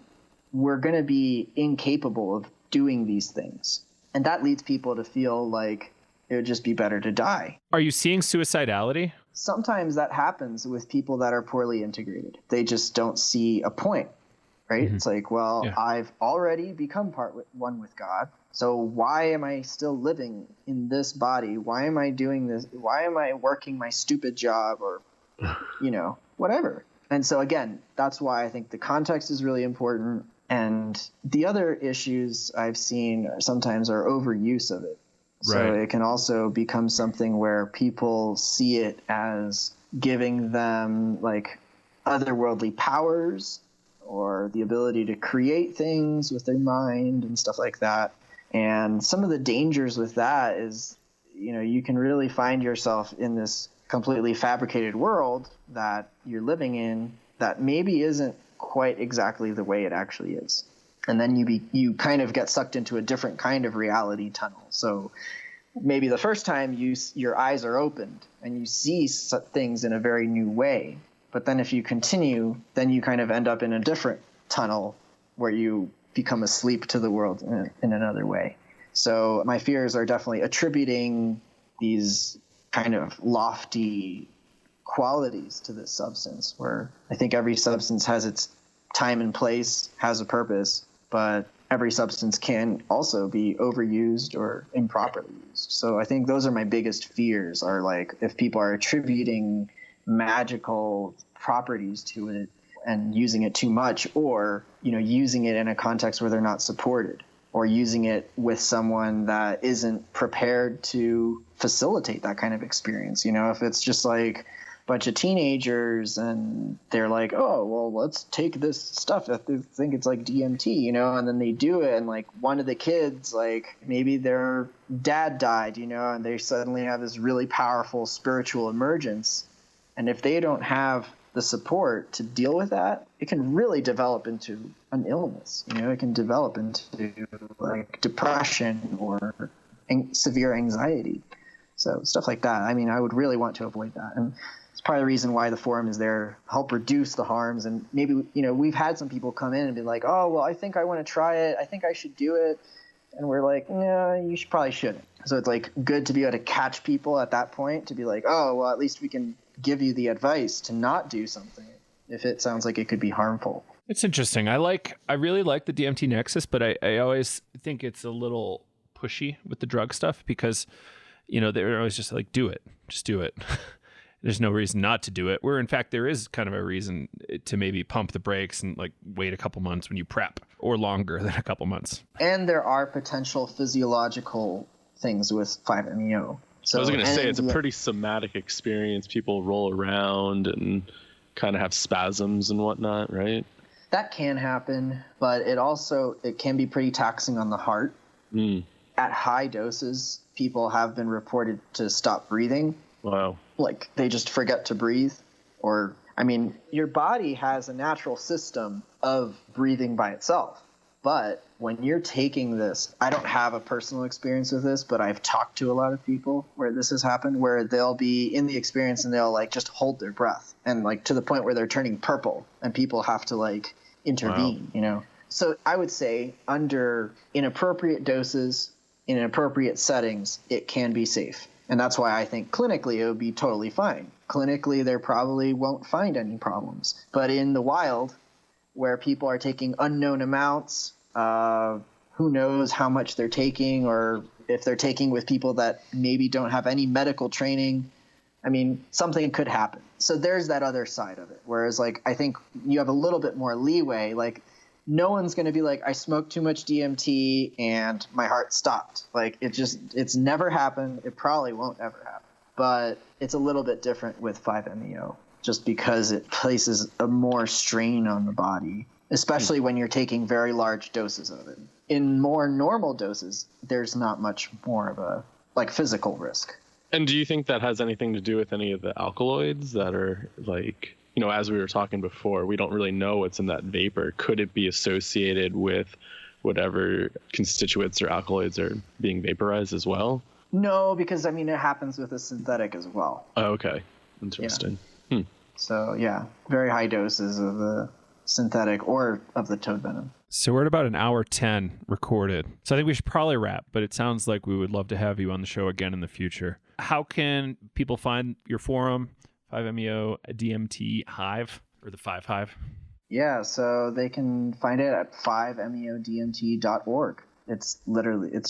we're going to be incapable of doing these things. And that leads people to feel like it would just be better to die. Are you seeing suicidality? Sometimes that happens with people that are poorly integrated. They just don't see a point, right? It's like, I've already become one with God. So why am I still living in this body? Why am I doing this? Why am I working my stupid job or, whatever? And so again, that's why I think the context is really important. And the other issues I've seen sometimes are overuse of it. So it can also become something where people see it as giving them otherworldly powers or the ability to create things with their mind and stuff like that. And some of the dangers with that is, you can really find yourself in this completely fabricated world that you're living in that maybe isn't quite exactly the way it actually is. And then you kind of get sucked into a different kind of reality tunnel. So maybe the first time your eyes are opened and you see things in a very new way. But then if you continue, then you kind of end up in a different tunnel where you become asleep to the world in another way. So my fears are definitely attributing these kind of lofty qualities to this substance, where I think every substance has its time and place, has a purpose, but every substance can also be overused or improperly used. So I think those are my biggest fears, are if people are attributing magical properties to it and using it too much, or, using it in a context where they're not supported, or using it with someone that isn't prepared to facilitate that kind of experience. If it's just bunch of teenagers and they're like, oh, well, let's take this stuff. I think it's like DMT, and then they do it. And one of the kids, maybe their dad died, and they suddenly have this really powerful spiritual emergence. And if they don't have the support to deal with that, it can really develop into an illness. It can develop into depression or severe anxiety. So stuff like that. I mean, I would really want to avoid that. And it's probably the reason why the forum is there, help reduce the harms. And maybe, we've had some people come in and be like, oh, well, I think I want to try it. I think I should do it. And we're like, no, you probably shouldn't. So it's like good to be able to catch people at that point to be like, oh, well, at least we can give you the advice to not do something if it sounds like it could be harmful. It's interesting. I really like the DMT Nexus, but I always think it's a little pushy with the drug stuff because, they're always just like, do it. Just do it. There's no reason not to do it. Where in fact, there is kind of a reason to maybe pump the brakes and like wait a couple months when you prep, or longer than a couple months. And there are potential physiological things with 5-MeO. So I was going to say, it's a pretty somatic experience. People roll around and kind of have spasms and whatnot, right? That can happen, but it can be pretty taxing on the heart. At high doses, people have been reported to stop breathing. Wow. Like they just forget to breathe. Or, your body has a natural system of breathing by itself. But when you're taking this, I don't have a personal experience with this, but I've talked to a lot of people where this has happened, where they'll be in the experience and they'll like just hold their breath and like to the point where they're turning purple and people have to like intervene, Wow. So I would say under inappropriate doses, in appropriate settings, it can be safe. And that's why I think clinically it would be totally fine. Clinically, there probably won't find any problems. But in the wild, where people are taking unknown amounts, who knows how much they're taking, or if they're taking with people that maybe don't have any medical training, something could happen. So there's that other side of it. Whereas like, I think you have a little bit more leeway. Like no one's going to be like, I smoked too much DMT and my heart stopped. Like it's never happened. It probably won't ever happen, but it's a little bit different with 5-MeO just because it places a more strain on the body, especially when you're taking very large doses of it. In more normal doses, there's not much more of a like physical risk. And do you think that has anything to do with any of the alkaloids that are like, as we were talking before, we don't really know what's in that vapor. Could it be associated with whatever constituents or alkaloids are being vaporized as well? No, because it happens with a synthetic as well. Oh, okay. Interesting. Yeah. So yeah, very high doses of the synthetic or of the toad venom. So we're at about an hour 10 recorded. So I think we should probably wrap, but it sounds like we would love to have you on the show again in the future. How can people find your forum, 5-MeO DMT Hive, or the 5 Hive? Yeah, so they can find it at 5meodmt.org. It's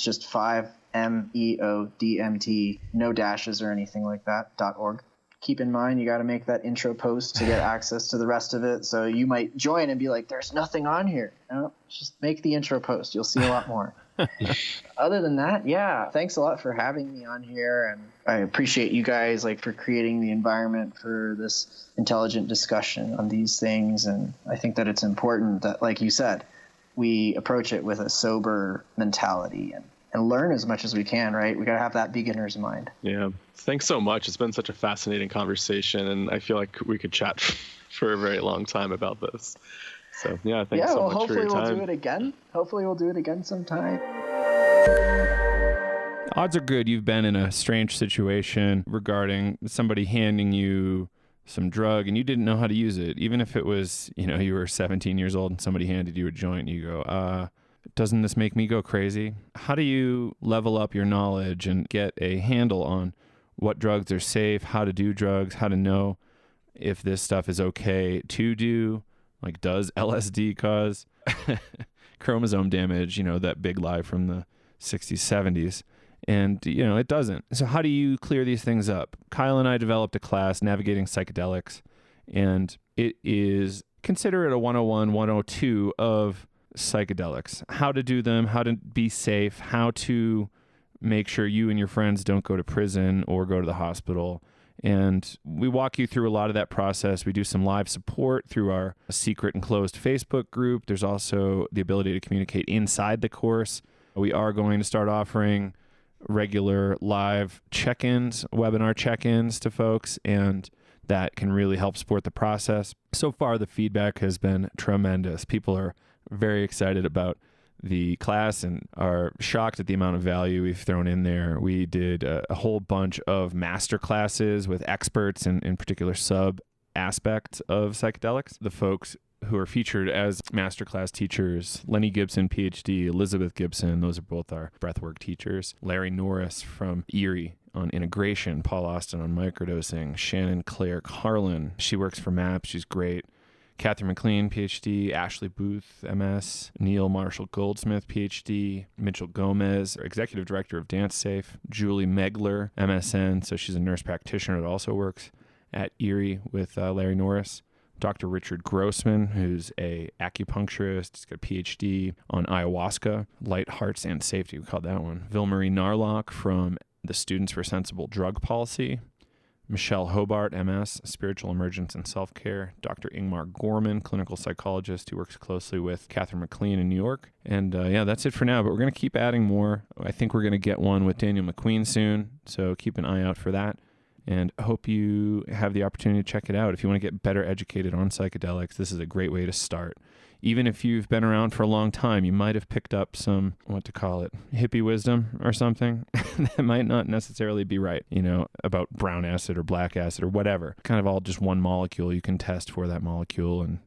just 5meodmt, no dashes or anything like that, .org. Keep in mind, you got to make that intro post to get access to the rest of it. So you might join and be like, there's nothing on here. No, just make the intro post. You'll see a lot more. Other than that, yeah, thanks a lot for having me on here. And I appreciate you guys for creating the environment for this intelligent discussion on these things. And I think that it's important that, like you said, we approach it with a sober mentality and learn as much as we can, right? We got to have that beginner's mind. Yeah. Thanks so much. It's been such a fascinating conversation, and I feel like we could chat for a very long time about this. So, yeah, thanks so much for your time. Hopefully we'll do it again. Hopefully we'll do it again sometime. Odds are good you've been in a strange situation regarding somebody handing you some drug and you didn't know how to use it. Even if it was, you were 17 years old and somebody handed you a joint and you go, doesn't this make me go crazy? How do you level up your knowledge and get a handle on what drugs are safe, how to do drugs, how to know if this stuff is okay to do? Like, does LSD cause chromosome damage? That big lie from the 60s, 70s. And, it doesn't. So how do you clear these things up? Kyle and I developed a class, Navigating Psychedelics, and it is, consider it a 101, 102 of psychedelics. How to do them, how to be safe, how to make sure you and your friends don't go to prison or go to the hospital. And we walk you through a lot of that process. We do some live support through our secret and closed Facebook group. There's also the ability to communicate inside the course. We are going to start offering regular live check-ins, webinar check-ins to folks, and that can really help support the process. So far, the feedback has been tremendous. People are very excited about the class and are shocked at the amount of value we've thrown in there. We did a whole bunch of master classes with experts in particular sub aspects of psychedelics. The folks who are featured as masterclass teachers, Lenny Gibson, PhD, Elizabeth Gibson, those are both our breathwork teachers. Larry Norris from Erie on integration, Paul Austin on microdosing, Shannon Claire Carlin, she works for MAPS, she's great. Catherine McLean, PhD, Ashley Booth, MS, Neil Marshall Goldsmith, PhD, Mitchell Gomez, Executive Director of Dance Safe, Julie Megler, MSN, so she's a nurse practitioner that also works at Erie with Larry Norris. Dr. Richard Grossman, who's a acupuncturist, he's got a PhD on ayahuasca, light hearts and safety, we called that one. Ville-Marie Narlock from the Students for Sensible Drug Policy. Michelle Hobart, MS, Spiritual Emergence and Self-Care. Dr. Ingmar Gorman, clinical psychologist who works closely with Catherine McLean in New York. And that's it for now, but we're going to keep adding more. I think we're going to get one with Daniel McQueen soon, so keep an eye out for that. And I hope you have the opportunity to check it out. If you want to get better educated on psychedelics, this is a great way to start. Even if you've been around for a long time, you might have picked up some, hippie wisdom or something that might not necessarily be right, about brown acid or black acid or whatever. Kind of all just one molecule. You can test for that molecule and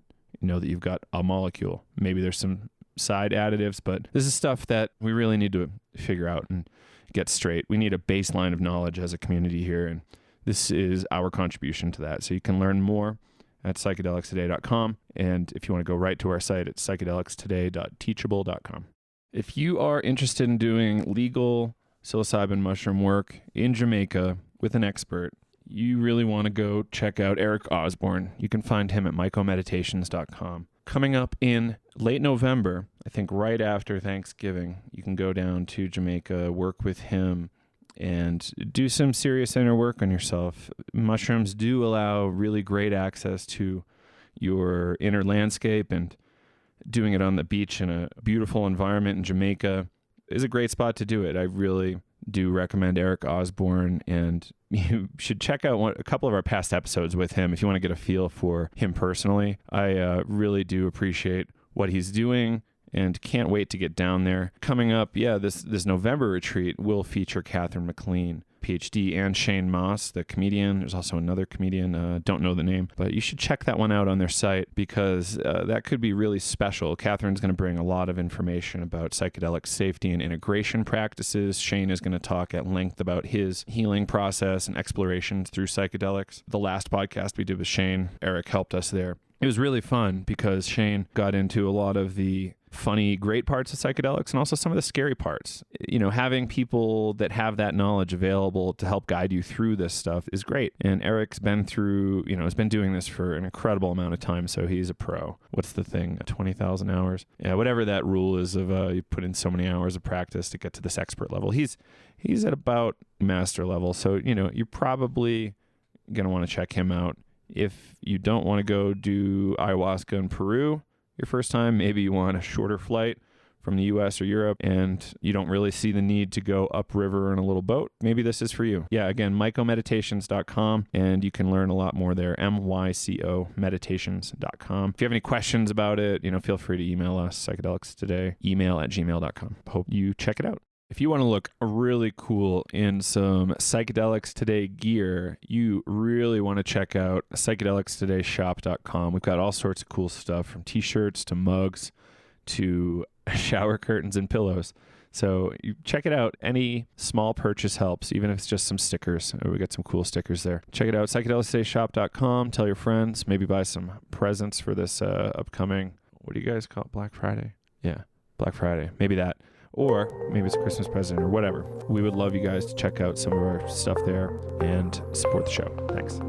know that you've got a molecule. Maybe there's some side additives, but this is stuff that we really need to figure out and get straight. We need a baseline of knowledge as a community here, and this is our contribution to that. So you can learn more at psychedelicstoday.com. And if you want to go right to our site, it's psychedelicstoday.teachable.com. If you are interested in doing legal psilocybin mushroom work in Jamaica with an expert, you really want to go check out Eric Osborne. You can find him at mycomeditations.com. Coming up in late November, I think right after Thanksgiving, you can go down to Jamaica, work with him, and do some serious inner work on yourself. Mushrooms do allow really great access to your inner landscape, and doing it on the beach in a beautiful environment in Jamaica is a great spot to do it. I really do recommend Eric Osborne, and you should check out a couple of our past episodes with him if you want to get a feel for him personally. I really do appreciate what he's doing and can't wait to get down there. Coming up, this November retreat will feature Catherine McLean, PhD, and Shane Moss, the comedian. There's also another comedian, don't know the name, but you should check that one out on their site because that could be really special. Catherine's going to bring a lot of information about psychedelic safety and integration practices. Shane is going to talk at length about his healing process and explorations through psychedelics. The last podcast we did with Shane, Eric helped us there. It was really fun because Shane got into a lot of the funny, great parts of psychedelics and also some of the scary parts. Having people that have that knowledge available to help guide you through this stuff is great. And Eric's been through, has been doing this for an incredible amount of time, so he's a pro. What's the thing? 20,000 hours? Yeah, whatever that rule is of you put in so many hours of practice to get to this expert level. He's at about master level, so, you're probably going to want to check him out. If you don't want to go do ayahuasca in Peru your first time, maybe you want a shorter flight from the US or Europe and you don't really see the need to go upriver in a little boat, maybe this is for you. Yeah, again, mycomeditations.com, and you can learn a lot more there, mycomeditations.com. If you have any questions about it, feel free to email us, psychedelicstoday@gmail.com. Hope you check it out. If you want to look really cool in some Psychedelics Today gear, you really want to check out psychedelicstodayshop.com. We've got all sorts of cool stuff, from t-shirts to mugs to shower curtains and pillows. So you check it out. Any small purchase helps, even if it's just some stickers. We got some cool stickers there. Check it out, psychedelicstodayshop.com. Tell your friends. Maybe buy some presents for this upcoming, what do you guys call it, Black Friday? Yeah, Black Friday. Maybe that. Or maybe it's a Christmas present or whatever. We would love you guys to check out some of our stuff there and support the show. Thanks.